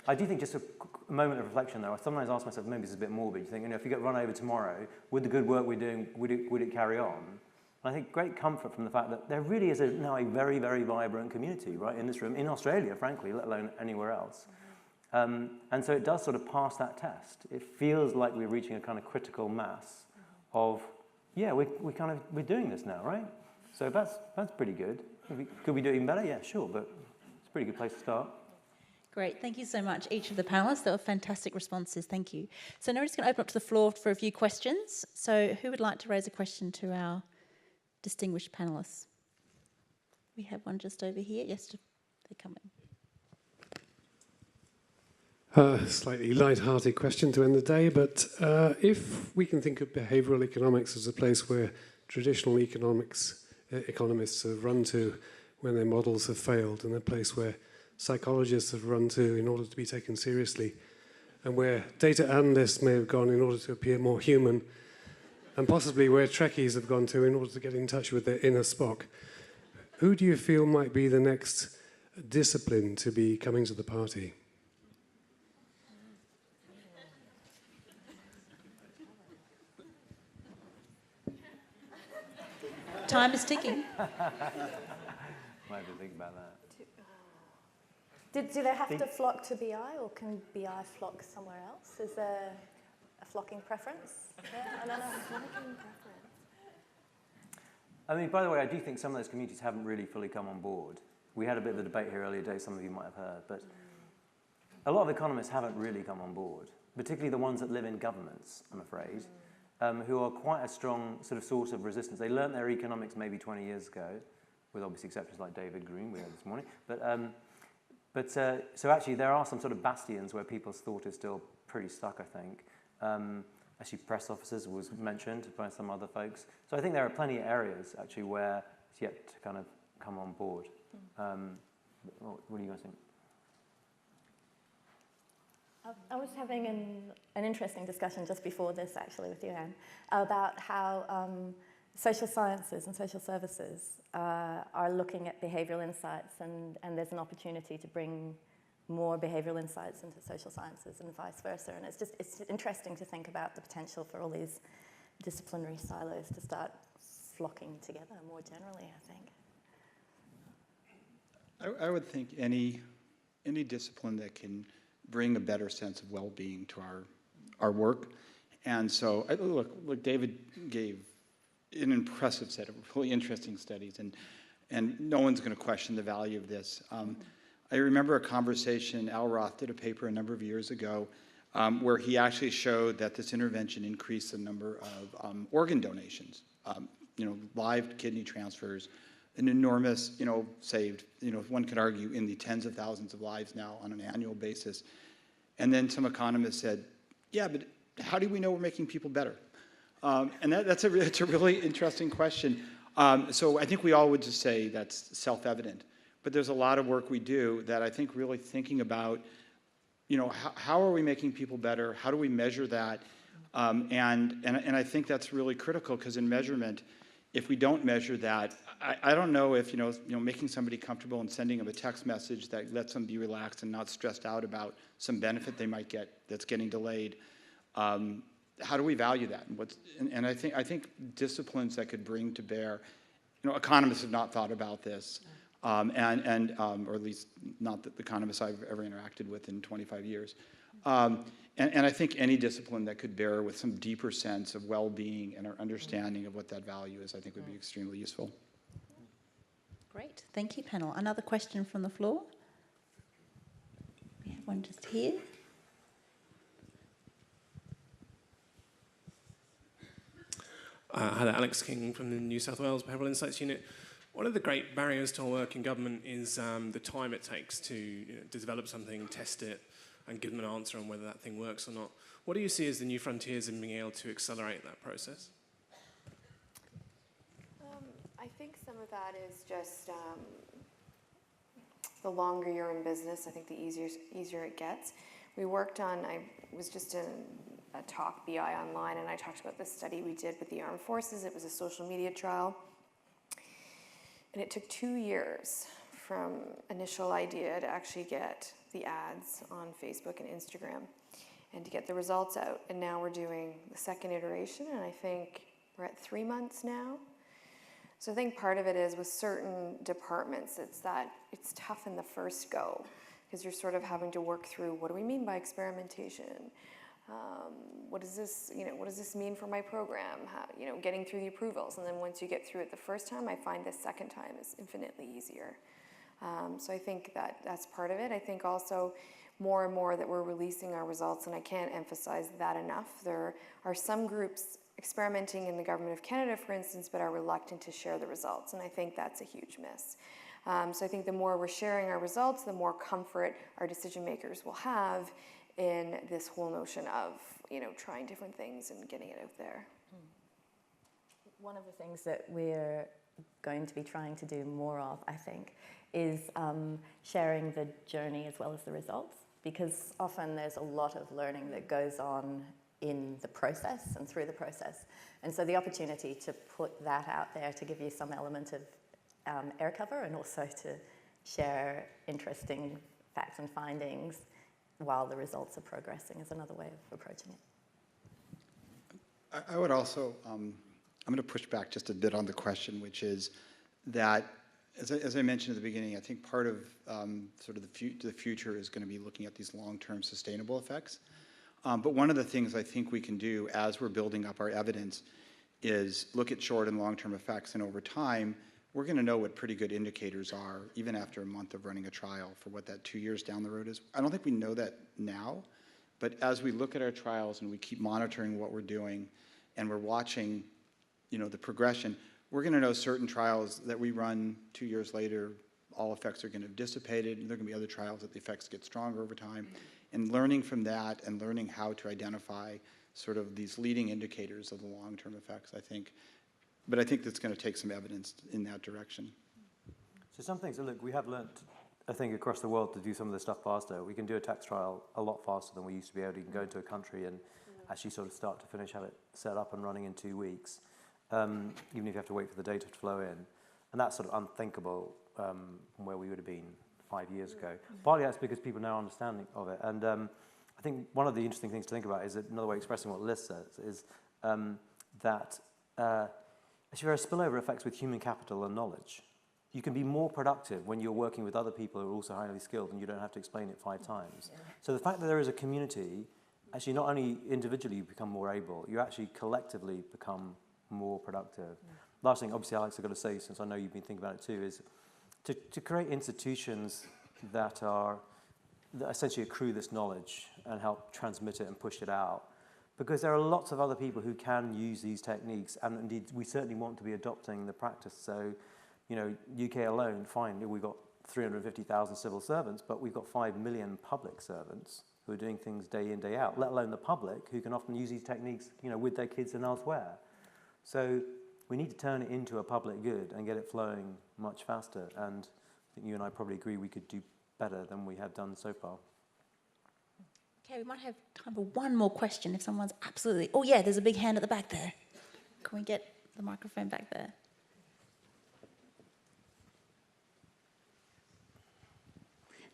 I do think just a moment of reflection, though. I sometimes ask myself, maybe this is a bit morbid. You think, if you get run over tomorrow, would the good work we're doing, would it carry on? And I think great comfort from the fact that there really is now a very, very vibrant community, right, in this room, in Australia, frankly, let alone anywhere else. And so it does sort of pass that test. It feels like we're reaching a kind of critical mass of, yeah, we're doing this now, right? So that's pretty good. Could we do it even better? Yeah, sure, but it's a pretty good place to start. Great, thank you so much, each of the panellists. They were fantastic responses, thank you. So now we're just going to open up to the floor for a few questions. So who would like to raise a question to our distinguished panellists? We have one just over here. Yes, they're coming. Slightly light-hearted question to end the day, but if we can think of behavioural economics as a place where traditional economists have run to when their models have failed, and a place where psychologists have run to in order to be taken seriously, and where data analysts may have gone in order to appear more human, and possibly where Trekkies have gone to in order to get in touch with their inner Spock, who do you feel might be the next discipline to be coming to the party? Time is ticking. Might have to think about that. Do they have to flock to BI, or can BI flock somewhere else? Is there a flocking preference? Yeah, I don't know. Flocking preference. I mean, by the way, I do think some of those communities haven't really fully come on board. We had a bit of a debate here earlier today, some of you might have heard, but a lot of economists haven't really come on board, particularly the ones that live in governments, I'm afraid, who are quite a strong sort of source of resistance. They learnt their economics maybe 20 years ago, with obviously exceptions like David Green we had this morning, so actually there are some sort of bastions where people's thought is still pretty stuck, I think. Actually, press officers was mentioned by some other folks. So I think there are plenty of areas, actually, where it's yet to kind of come on board. What do you guys think? I was having an interesting discussion just before this, actually, with you, Anne, about how social sciences and social services are looking at behavioural insights, and there's an opportunity to bring more behavioural insights into social sciences and vice versa. And it's interesting to think about the potential for all these disciplinary silos to start flocking together more generally, I think. I would think any discipline that can bring a better sense of well-being to our work. And so, look, David gave an impressive set of really interesting studies, and no one's going to question the value of this. I remember a conversation, Al Roth did a paper a number of years ago where he actually showed that this intervention increased the number of organ donations, live kidney transfers, an enormous, saved, one could argue in the tens of thousands of lives now on an annual basis. And then some economists said, yeah, but how do we know we're making people better? And it's a really interesting question. So I think we all would just say that's self-evident. But there's a lot of work we do that I think really thinking about, how are we making people better? How do we measure that? And I think that's really critical, because in measurement, if we don't measure that, I don't know if, making somebody comfortable and sending them a text message that lets them be relaxed and not stressed out about some benefit they might get that's getting delayed. How do we value that? And I think disciplines that could bring to bear, economists have not thought about this, or at least not the economists I've ever interacted with in 25 years. And I think any discipline that could bear with some deeper sense of well-being and our understanding of what that value is, I think would be extremely useful. Great, thank you, panel. Another question from the floor? We have one just here. Hi there, Alex King from the New South Wales Behavioural Insights Unit. One of the great barriers to our work in government is the time it takes to develop something, test it, and give them an answer on whether that thing works or not. What do you see as the new frontiers in being able to accelerate that process? I think some of that is just the longer you're in business, I think the easier it gets. We worked on, I was just in a talk BI online, and I talked about this study we did with the armed forces. It was a social media trial. And it took 2 years from initial idea to actually get the ads on Facebook and Instagram and to get the results out. And now we're doing the second iteration, and I think we're at 3 months now. So I think part of it is with certain departments, it's that it's tough in the first go because you're sort of having to work through what do we mean by experimentation? What does this mean for my program? How, getting through the approvals, and then once you get through it the first time, I find the second time is infinitely easier. So I think that's part of it. I think also more and more that we're releasing our results, and I can't emphasize that enough. There are some groups experimenting in the Government of Canada, for instance, but are reluctant to share the results, and I think that's a huge miss. So I think the more we're sharing our results, the more comfort our decision makers will have in this whole notion of, trying different things and getting it out there. One of the things that we're going to be trying to do more of, I think, is sharing the journey as well as the results, because often there's a lot of learning that goes on in the process and through the process. And so the opportunity to put that out there to give you some element of air cover and also to share interesting facts and findings while the results are progressing is another way of approaching it. I would also, I'm going to push back just a bit on the question, which is that, as I mentioned at the beginning, I think part of sort of the future is going to be looking at these long-term sustainable effects. But one of the things I think we can do as we're building up our evidence is look at short and long-term effects, and over time, we're going to know what pretty good indicators are, even after a month of running a trial, for what that 2 years down the road is. I don't think we know that now, but as we look at our trials and we keep monitoring what we're doing, and we're watching, the progression, we're going to know certain trials that we run 2 years later, all effects are going to have dissipated, and there are going to be other trials that the effects get stronger over time. And learning from that and learning how to identify sort of these leading indicators of the long-term effects, I think. But I think that's going to take some evidence in that direction. So some things, look, we have learned, I think, across the world to do some of this stuff faster. We can do a tax trial a lot faster than we used to be able to. You can go into a country and actually sort of start to finish, have it set up and running in 2 weeks, even if you have to wait for the data to flow in. And that's sort of unthinkable from where we would have been 5 years ago. Partly that's because people now are understanding of it. And I think one of the interesting things to think about is that another way of expressing what Liz says is that actually there are spillover effects with human capital and knowledge. You can be more productive when you're working with other people who are also highly skilled and you don't have to explain it 5 times. So the fact that there is a community, actually not only individually you become more able, you actually collectively become more productive. Last thing, obviously, Alex, I've got to say, since I know you've been thinking about it too, is to create institutions that essentially accrue this knowledge and help transmit it and push it out. Because there are lots of other people who can use these techniques, and indeed we certainly want to be adopting the practice. So, UK alone, fine, we've got 350,000 civil servants, but we've got 5 million public servants who are doing things day in, day out, let alone the public who can often use these techniques, with their kids and elsewhere. So we need to turn it into a public good and get it flowing much faster. And I think you and I probably agree we could do better than we have done so far. Okay, we might have time for one more question if someone's absolutely... Oh, yeah, there's a big hand at the back there. Can we get the microphone back there?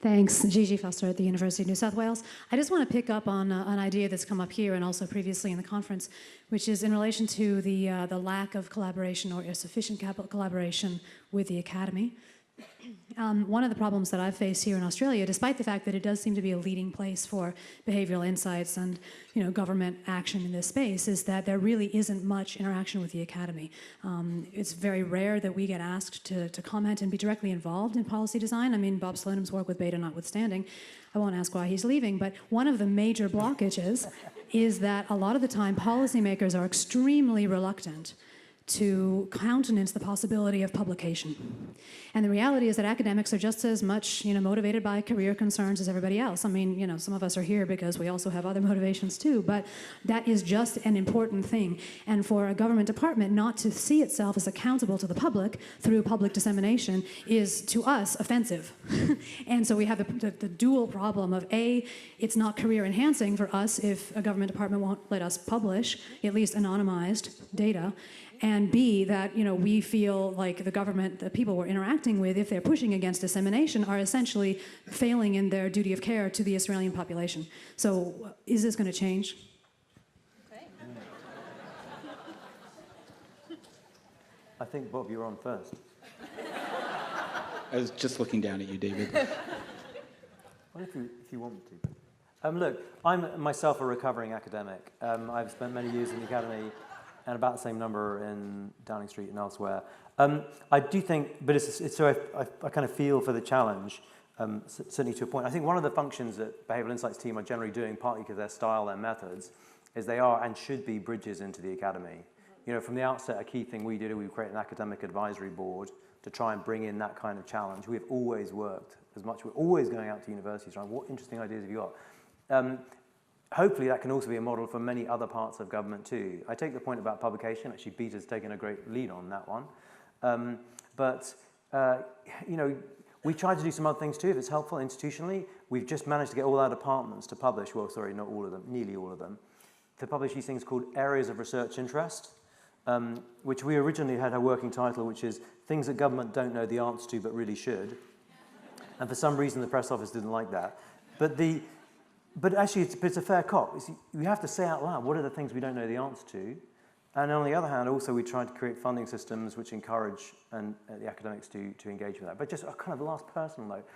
Thanks. Gigi Foster at the University of New South Wales. I just want to pick up on an idea that's come up here and also previously in the conference, which is in relation to the lack of collaboration or sufficient collaboration with the academy. One of the problems that I've faced here in Australia, despite the fact that it does seem to be a leading place for behavioral insights and government action in this space, is that there really isn't much interaction with the academy. It's very rare that we get asked to comment and be directly involved in policy design. I mean, Bob Slonim's work with Beta notwithstanding, I won't ask why he's leaving, but one of the major blockages is that a lot of the time policymakers are extremely reluctant to countenance the possibility of publication. And the reality is that academics are just as much, motivated by career concerns as everybody else. I mean, some of us are here because we also have other motivations too, but that is just an important thing. And for a government department not to see itself as accountable to the public through public dissemination is, to us, offensive. And so we have the dual problem of A, it's not career enhancing for us if a government department won't let us publish, at least anonymized data, and B, that we feel like the government, the people we're interacting with, if they're pushing against dissemination, are essentially failing in their duty of care to the Australian population. So is this going to change? Okay. I think, Bob, you're on first. I was just looking down at you, David. Well, if you want me to. Look, I'm myself a recovering academic. I've spent many years in the academy and about the same number in Downing Street and elsewhere. I do think, but so I kind of feel for the challenge, certainly to a point. I think one of the functions that Behavioural Insights team are generally doing, partly because their style, their methods, is they are and should be bridges into the academy. You know, from the outset, a key thing we did, we created an academic advisory board to try and bring in that kind of challenge. We've always worked as much, we're always going out to universities trying, what interesting ideas have you got? Hopefully that can also be a model for many other parts of government too. I take the point about publication, actually Beta's taken a great lead on that one. You know, we tried to do some other things too, if it's helpful institutionally. We've just managed to get all our departments to publish, well, sorry, not all of them, nearly all of them, to publish these things called areas of research interest, which we originally had a working title, which is things that government don't know the answer to but really should. And for some reason, the press office didn't like that. But actually, it's a fair cop. We have to say out loud, what are the things we don't know the answer to? And on the other hand, also, we tried to create funding systems which encourage the academics to engage with that. But just a kind of last personal note,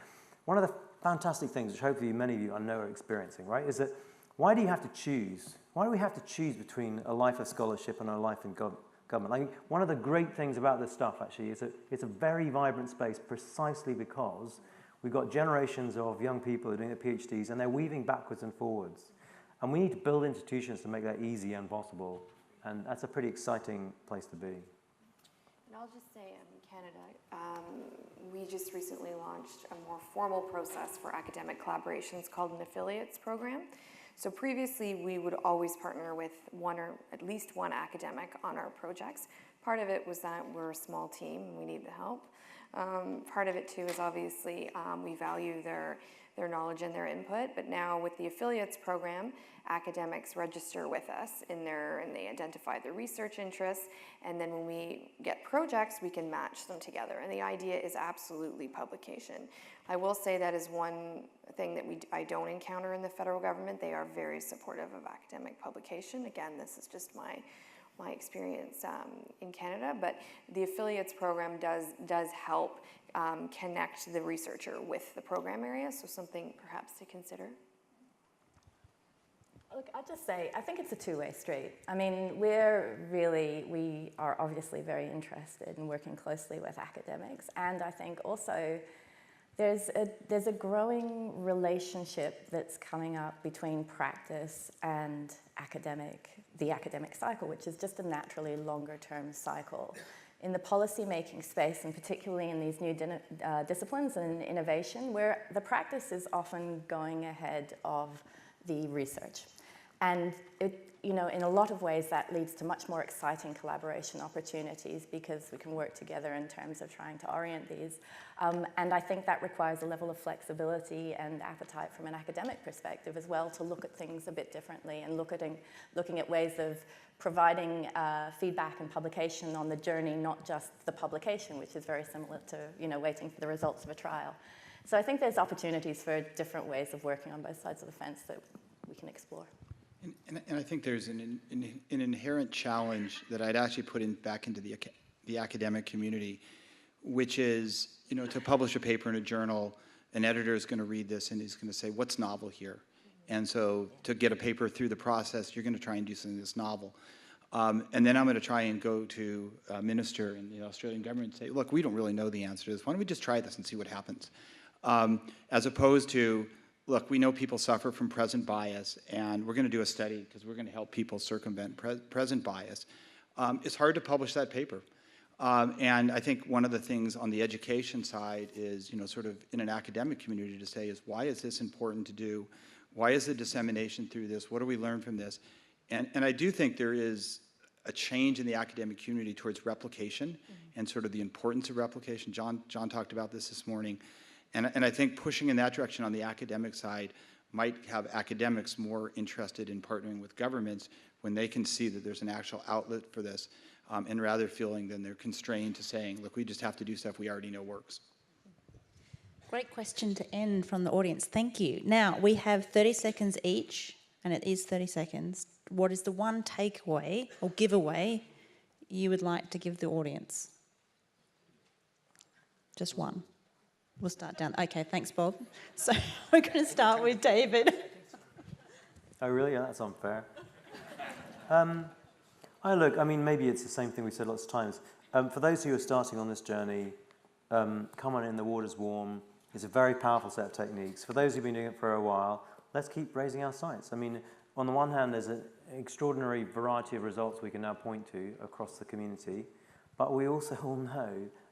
one of the fantastic things, which hopefully many of you I know are experiencing, right, is that why do you have to choose? Why do we have to choose between a life of scholarship and a life in government? Like, one of the great things about this stuff, actually, is that it's a very vibrant space precisely because we've got generations of young people who are doing their PhDs and they're weaving backwards and forwards. And we need to build institutions to make that easy and possible. And that's a pretty exciting place to be. And I'll just say in Canada, we just recently launched a more formal process for academic collaborations called an affiliates program. So previously, we would always partner with one or at least one academic on our projects. Part of it was that we're a small team and we need the help. Part of it too is obviously we value their knowledge and their input, but now with the affiliates program, academics register with us and they identify their research interests, and then when we get projects, we can match them together. And the idea is absolutely publication. I will say that is one thing that I don't encounter in the federal government. They are very supportive of academic publication. Again, this is just my experience in Canada, but the affiliates program does help connect the researcher with the program area, so something perhaps to consider. Look, I'd just say, I think it's a two-way street. I mean, we are obviously very interested in working closely with academics, and I think also there's a growing relationship that's coming up between practice and the academic cycle, which is just a naturally longer-term cycle. In the policy-making space, and particularly in these new disciplines and innovation, where the practice is often going ahead of the research. And in a lot of ways, that leads to much more exciting collaboration opportunities because we can work together in terms of trying to orient these. And I think that requires a level of flexibility and appetite from an academic perspective as well to look at things a bit differently and looking at ways of providing feedback and publication on the journey, not just the publication, which is very similar to waiting for the results of a trial. So I think there's opportunities for different ways of working on both sides of the fence that we can explore. And I think there's an inherent challenge that I'd actually put back into the academic community, which is, to publish a paper in a journal, an editor is going to read this and he's going to say, what's novel here? And so to get a paper through the process, you're going to try and do something that's novel. And then I'm going to try and go to a minister in the Australian government and say, look, we don't really know the answer to this. Why don't we just try this and see what happens? As opposed to, look, we know people suffer from present bias, and we're going to do a study because we're going to help people circumvent present bias. It's hard to publish that paper. And I think one of the things on the education side is, sort of in an academic community to say is, why is this important to do? Why is the dissemination through this? What do we learn from this? And I do think there is a change in the academic community towards replication and sort of the importance of replication. John talked about this morning. And I think pushing in that direction on the academic side might have academics more interested in partnering with governments when they can see that there's an actual outlet for this, and rather feeling than they're constrained to saying, look, we just have to do stuff we already know works. Great question to end from the audience. Thank you. Now, we have 30 seconds each, and it is 30 seconds. What is the one takeaway or giveaway you would like to give the audience? Just one. We'll start down. Okay, thanks, Bob. So we're going to start with David. Oh, really? Yeah, that's unfair. Look, I mean, maybe it's the same thing we said lots of times. For those who are starting on this journey, come on in, the water's warm. It's a very powerful set of techniques. For those who've been doing it for a while, let's keep raising our sights. I mean, on the one hand, there's an extraordinary variety of results we can now point to across the community, but we also all know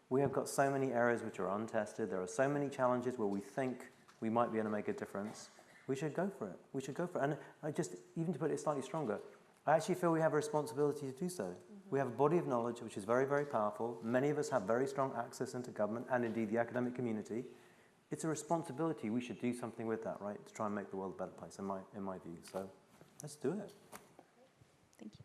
we have got so many areas which are untested. There are so many challenges where we think we might be able to make a difference. We should go for it. We should go for it. And I just, even to put it slightly stronger, I actually feel we have a responsibility to do so. We have a body of knowledge which is very, very powerful. Many of us have very strong access into government and indeed the academic community. It's a responsibility. We should do something with that, right, to try and make the world a better place, in my view. So let's do it. Thank you.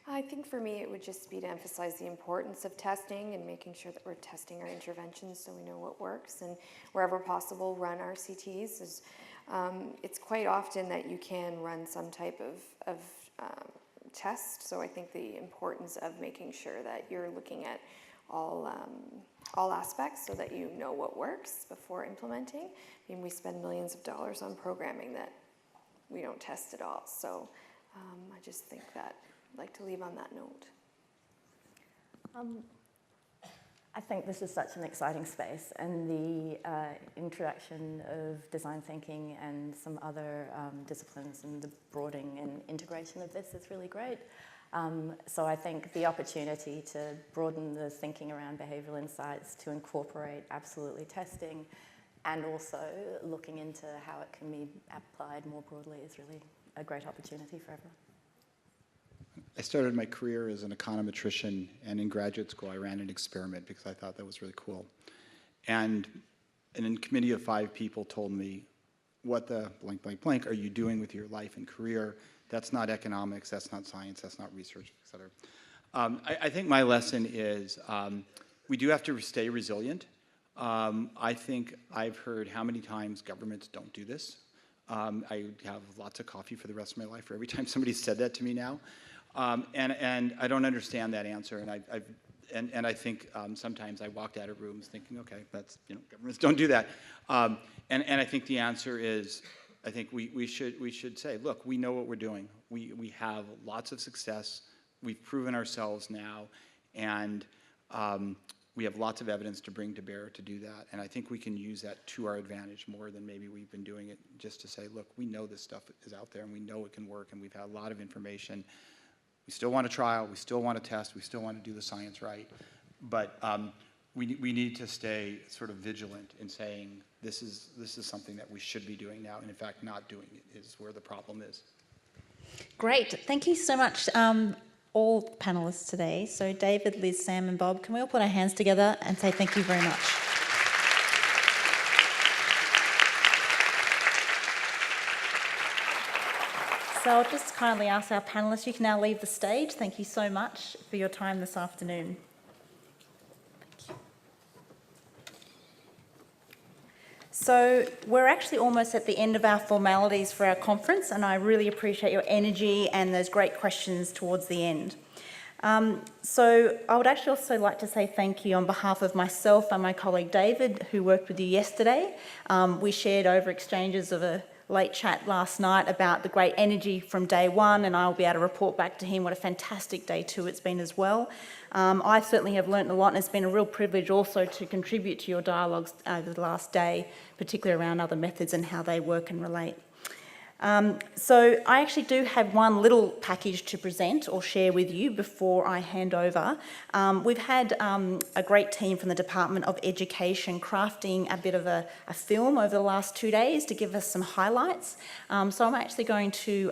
I think for me it would just be to emphasize the importance of testing and making sure that we're testing our interventions so we know what works, and wherever possible run RCTs. It's quite often that you can run some type of test, so I think the importance of making sure that you're looking at all aspects so that you know what works before implementing. I mean, we spend millions of dollars on programming that we don't test at all, so I just think that I'd like to leave on that note. I think this is such an exciting space, and the introduction of design thinking and some other disciplines and the broadening and integration of this is really great. So I think the opportunity to broaden the thinking around behavioural insights, to incorporate absolutely testing, and also looking into how it can be applied more broadly is really a great opportunity for everyone. I started my career as an econometrician, and in graduate school I ran an experiment because I thought that was really cool. And a committee of 5 people told me, what the blank, blank, blank are you doing with your life and career? That's not economics, that's not science, that's not research, et cetera. I think my lesson is we do have to stay resilient. I think I've heard how many times governments don't do this. I have lots of coffee for the rest of my life for every time somebody said that to me now. And I don't understand that answer, and I think sometimes I walked out of rooms thinking, okay, that's, governments don't do that. And I think the answer is, I think we should say, look, we know what we're doing. We have lots of success. We've proven ourselves now, and we have lots of evidence to bring to bear to do that. And I think we can use that to our advantage more than maybe we've been doing it, just to say, look, we know this stuff is out there, and we know it can work, and we've had a lot of information. We still want to trial, we still want to test, we still want to do the science right, but we need to stay sort of vigilant in saying this is something that we should be doing now, and in fact not doing it is where the problem is. Great, thank you so much all panelists today. So David, Liz, Sam and Bob, can we all put our hands together and say thank you very much. So I'll just kindly ask our panellists, you can now leave the stage. Thank you so much for your time this afternoon. Thank you. So we're actually almost at the end of our formalities for our conference, and I really appreciate your energy and those great questions towards the end. So I would actually also like to say thank you on behalf of myself and my colleague David, who worked with you yesterday. We shared over exchanges of a late chat last night about the great energy from day one, and I'll be able to report back to him what a fantastic day 2 it's been as well. I certainly have learnt a lot, and it's been a real privilege also to contribute to your dialogues over the last day, particularly around other methods and how they work and relate. So I actually do have one little package to present or share with you before I hand over. We've had a great team from the Department of Education crafting a bit of a film over the last 2 days to give us some highlights. So I'm actually going to,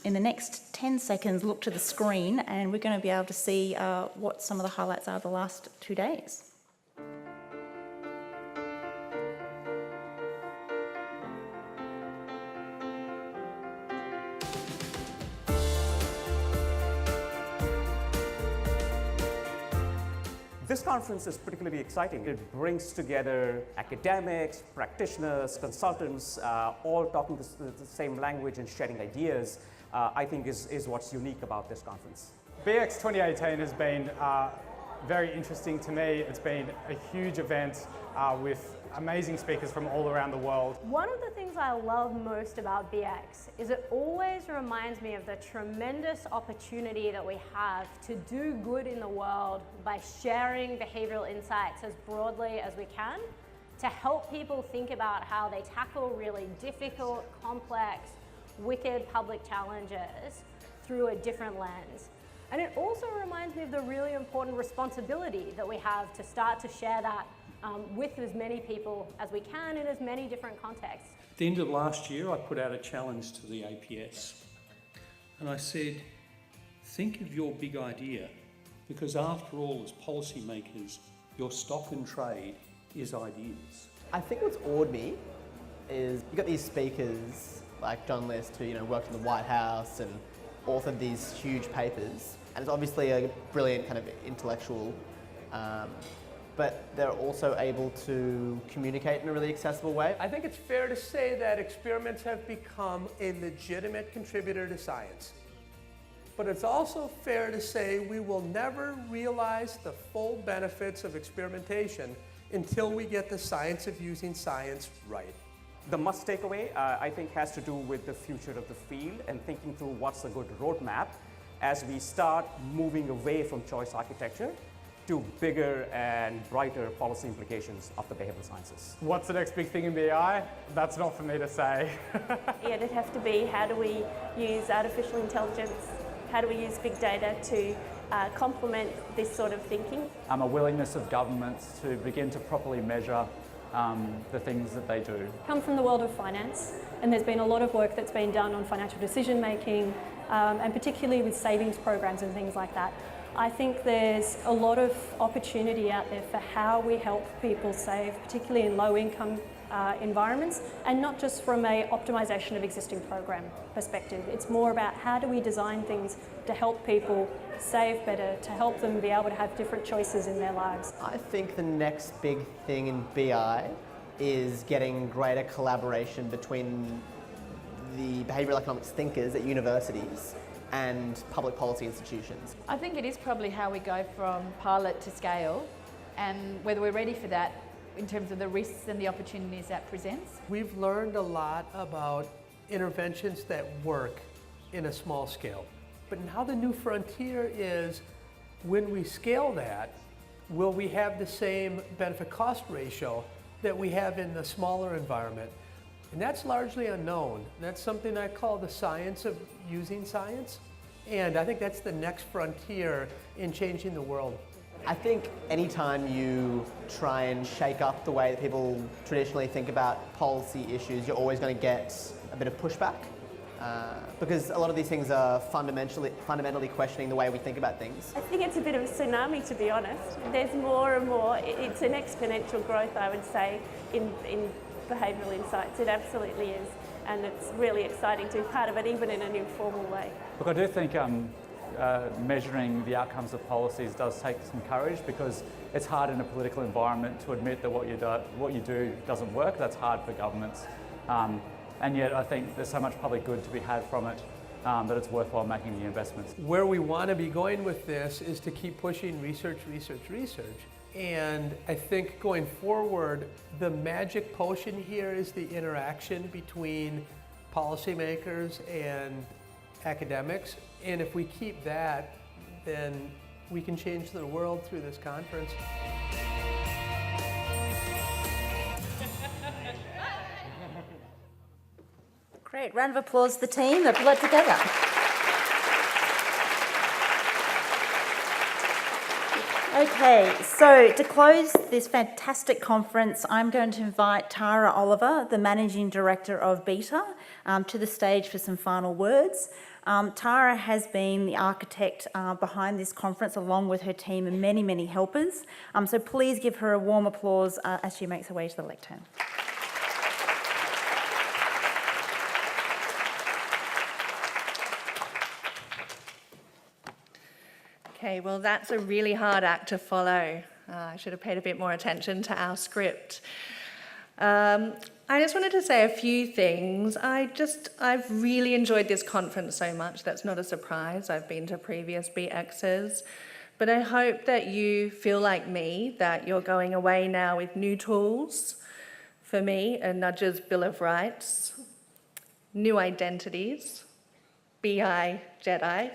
in the next 10 seconds, look to the screen, and we're going to be able to see what some of the highlights are of the last 2 days. This conference is particularly exciting. It brings together academics, practitioners, consultants, all talking the same language and sharing ideas, I think is what's unique about this conference. BX2018 has been very interesting to me. It's been a huge event with amazing speakers from all around the world. One of the things I love most about BX is it always reminds me of the tremendous opportunity that we have to do good in the world by sharing behavioural insights as broadly as we can to help people think about how they tackle really difficult, complex, wicked public challenges through a different lens. And it also reminds me of the really important responsibility that we have to start to share that with as many people as we can in as many different contexts. At the end of last year, I put out a challenge to the APS. And I said, think of your big idea, because after all, as policymakers, your stock and trade is ideas. I think what's awed me is you've got these speakers like John List who worked in the White House and authored these huge papers, and it's obviously a brilliant kind of intellectual, but they're also able to communicate in a really accessible way. I think it's fair to say that experiments have become a legitimate contributor to science. But it's also fair to say we will never realize the full benefits of experimentation until we get the science of using science right. The must takeaway, I think, has to do with the future of the field and thinking through what's a good roadmap as we start moving away from choice architecture to bigger and brighter policy implications of the behavioral sciences. What's the next big thing in BI? That's not for me to say. Yeah, it'd have to be how do we use artificial intelligence, how do we use big data to complement this sort of thinking. A willingness of governments to begin to properly measure the things that they do. Come from the world of finance, and there's been a lot of work that's been done on financial decision making, and particularly with savings programs and things like that. I think there's a lot of opportunity out there for how we help people save, particularly in low income environments, and not just from a optimization of existing program perspective. It's more about how do we design things to help people save better, to help them be able to have different choices in their lives. I think the next big thing in BI is getting greater collaboration between the behavioural economics thinkers at universities and public policy institutions. I think it is probably how we go from pilot to scale, and whether we're ready for that in terms of the risks and the opportunities that presents. We've learned a lot about interventions that work in a small scale. But now the new frontier is when we scale that, will we have the same benefit-cost ratio that we have in the smaller environment? And that's largely unknown. That's something I call the science of using science. And I think that's the next frontier in changing the world. I think anytime you try and shake up the way that people traditionally think about policy issues, you're always going to get a bit of pushback. Because a lot of these things are fundamentally questioning the way we think about things. I think it's a bit of a tsunami, to be honest. There's more and more. It's an exponential growth, I would say, in behavioural insights. It absolutely is. And it's really exciting to be part of it, even in an informal way. Look, I do think measuring the outcomes of policies does take some courage, because it's hard in a political environment to admit that what you do doesn't work. That's hard for governments. And yet I think there's so much public good to be had from it that it's worthwhile making the investments. Where we want to be going with this is to keep pushing research. And I think going forward, the magic potion here is the interaction between policymakers and academics. And if we keep that, then we can change the world through this conference. Great, round of applause to the team that pulled it together. Okay, so to close this fantastic conference, I'm going to invite Tara Oliver, the Managing Director of Beta, to the stage for some final words. Tara has been the architect behind this conference, along with her team and many, many helpers. So please give her a warm applause as she makes her way to the lectern. Okay, well, that's a really hard act to follow. I should have paid a bit more attention to our script. I just wanted to say a few things. I've really enjoyed this conference so much. That's not a surprise. I've been to previous BXs. But I hope that you feel like me, that you're going away now with new tools. For me, a Nudge's Bill of Rights, new identities, BI Jedi,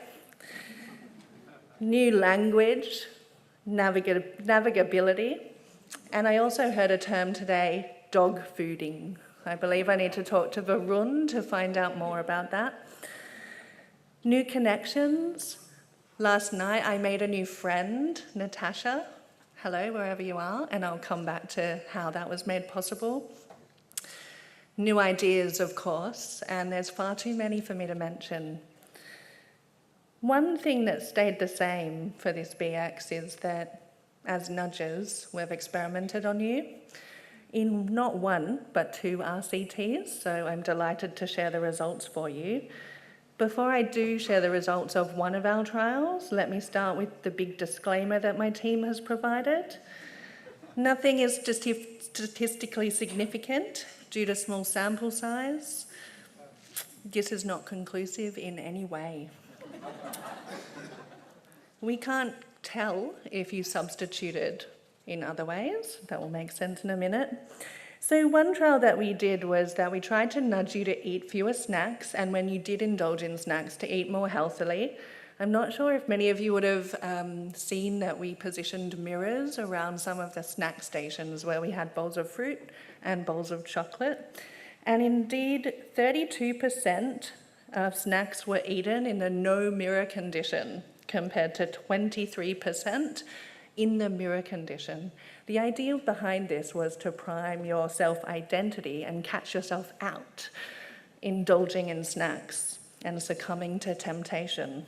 new language, navigability, and I also heard a term today, dog fooding. I believe I need to talk to Varun to find out more about that. New connections. Last night I made a new friend, Natasha. Hello, wherever you are, and I'll come back to how that was made possible. New ideas, of course, and there's far too many for me to mention. One thing that stayed the same for this BX is that, as nudges, we've experimented on you in not one, but 2 RCTs, so I'm delighted to share the results for you. Before I do share the results of one of our trials, let me start with the big disclaimer that my team has provided. Nothing is statistically significant due to small sample size. This is not conclusive in any way. We can't tell if you substituted in other ways. That will make sense in a minute. So one trial that we did was that we tried to nudge you to eat fewer snacks, and when you did indulge in snacks, to eat more healthily. I'm not sure if many of you would have seen that we positioned mirrors around some of the snack stations where we had bowls of fruit and bowls of chocolate. And indeed, 32% of snacks were eaten in the no mirror condition, compared to 23% in the mirror condition. The idea behind this was to prime your self-identity and catch yourself out, indulging in snacks and succumbing to temptation.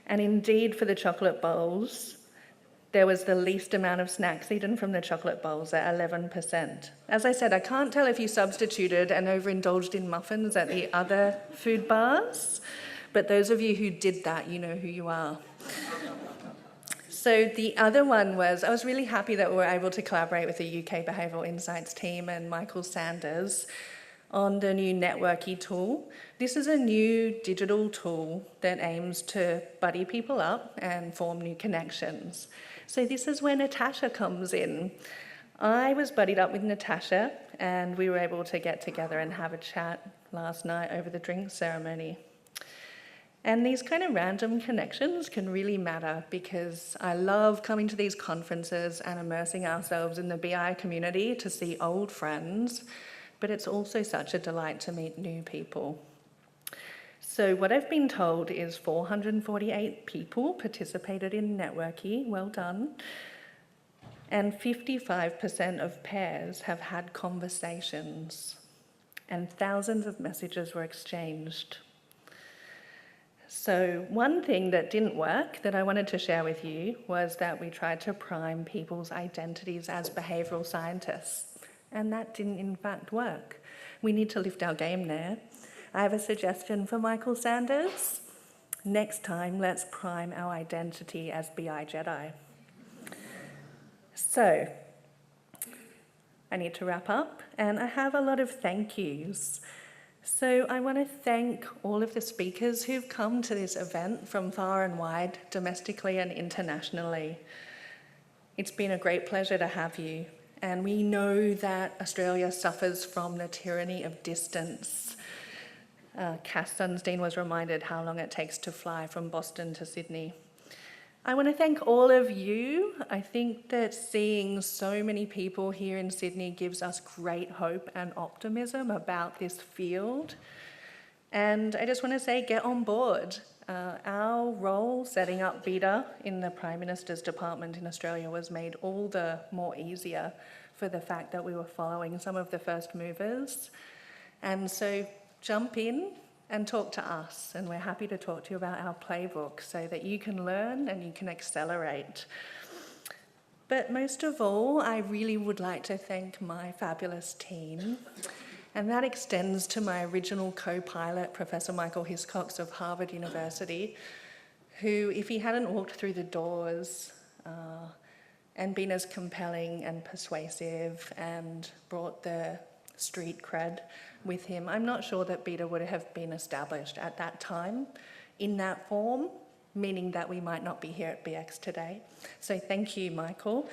And indeed, for the chocolate bowls, there was the least amount of snacks eaten from the chocolate bowls at 11%. As I said, I can't tell if you substituted and overindulged in muffins at the other food bars, but those of you who did that, you know who you are. So the other one was, I was really happy that we were able to collaborate with the UK Behavioural Insights team and Michael Sanders on the new Networky tool. This is a new digital tool that aims to buddy people up and form new connections. So this is where Natasha comes in. I was buddied up with Natasha, and we were able to get together and have a chat last night over the drink ceremony. And these kind of random connections can really matter, because I love coming to these conferences and immersing ourselves in the BI community to see old friends, but it's also such a delight to meet new people. So what I've been told is 448 people participated in Networky, well done, and 55% of pairs have had conversations, and thousands of messages were exchanged. So one thing that didn't work that I wanted to share with you was that we tried to prime people's identities as behavioural scientists, and that didn't in fact work. We need to lift our game there. I have a suggestion for Michael Sanders. Next time, let's prime our identity as BI Jedi. So, I need to wrap up, and I have a lot of thank yous. So I want to thank all of the speakers who've come to this event from far and wide, domestically and internationally. It's been a great pleasure to have you, and we know that Australia suffers from the tyranny of distance. Cass Sunstein was reminded how long it takes to fly from Boston to Sydney. I want to thank all of you. I think that seeing so many people here in Sydney gives us great hope and optimism about this field. And I just want to say, get on board. Our role setting up BETA in the Prime Minister's Department in Australia was made all the more easier for the fact that we were following some of the first movers. And so jump in and talk to us, and we're happy to talk to you about our playbook so that you can learn and you can accelerate. But most of all, I really would like to thank my fabulous team, and that extends to my original co-pilot, Professor Michael Hiscox of Harvard University, who, if he hadn't walked through the doors, and been as compelling and persuasive and brought the street cred with him. I'm not sure that BETA would have been established at that time in that form, meaning that we might not be here at BX today. So thank you, Michael.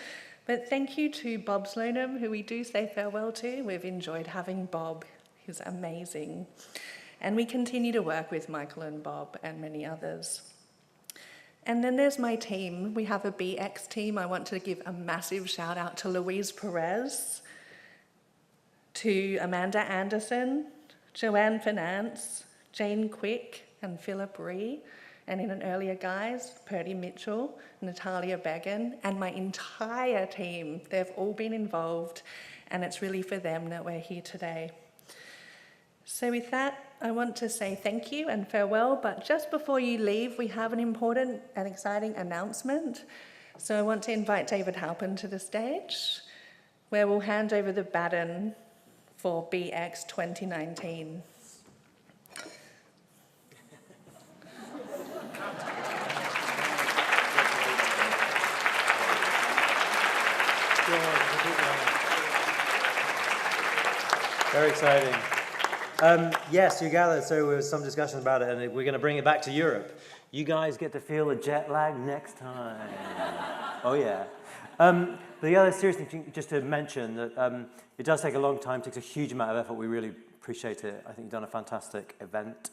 But thank you to Bob Slonim, who we do say farewell to. We've enjoyed having Bob. He's amazing. And we continue to work with Michael and Bob and many others. And then there's my team. We have a BX team. I want to give a massive shout out to Louise Perez, to Amanda Anderson, Joanne Finance, Jane Quick, and Philip Ree, and in an earlier guise, Purdy Mitchell, Natalia Began, and my entire team. They've all been involved, and it's really for them that we're here today. So with that, I want to say thank you and farewell, but just before you leave, we have an important and exciting announcement. So I want to invite David Halpern to the stage, where we'll hand over the baton for BX 2019. Very exciting. Yes, you gathered, so there was some discussion about it, and we're going to bring it back to Europe. You guys get to feel the jet lag next time. Oh, yeah. The other serious thing, just to mention, that it does take a long time, takes a huge amount of effort. We really appreciate it. I think you've done a fantastic event.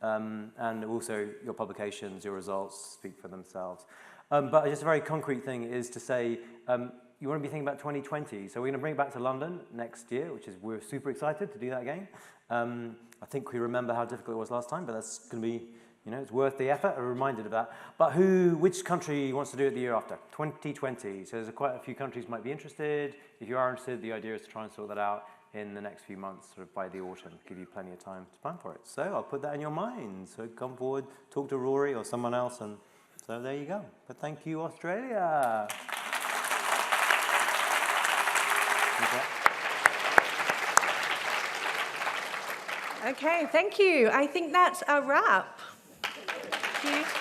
And also, your publications, your results speak for themselves. But just a very concrete thing is to say, you want to be thinking about 2020. So we're going to bring it back to London next year, which is, we're super excited to do that again. I think we remember how difficult it was last time, but that's going to be, you know, it's worth the effort. I'm reminded of that. But which country wants to do it the year after? 2020. So there's quite a few countries might be interested. If you are interested, the idea is to try and sort that out in the next few months, sort of by the autumn, give you plenty of time to plan for it. So I'll put that in your mind. So come forward, talk to Rory or someone else, and so there you go. But thank you, Australia. Okay, thank you. I think that's a wrap. Thank you.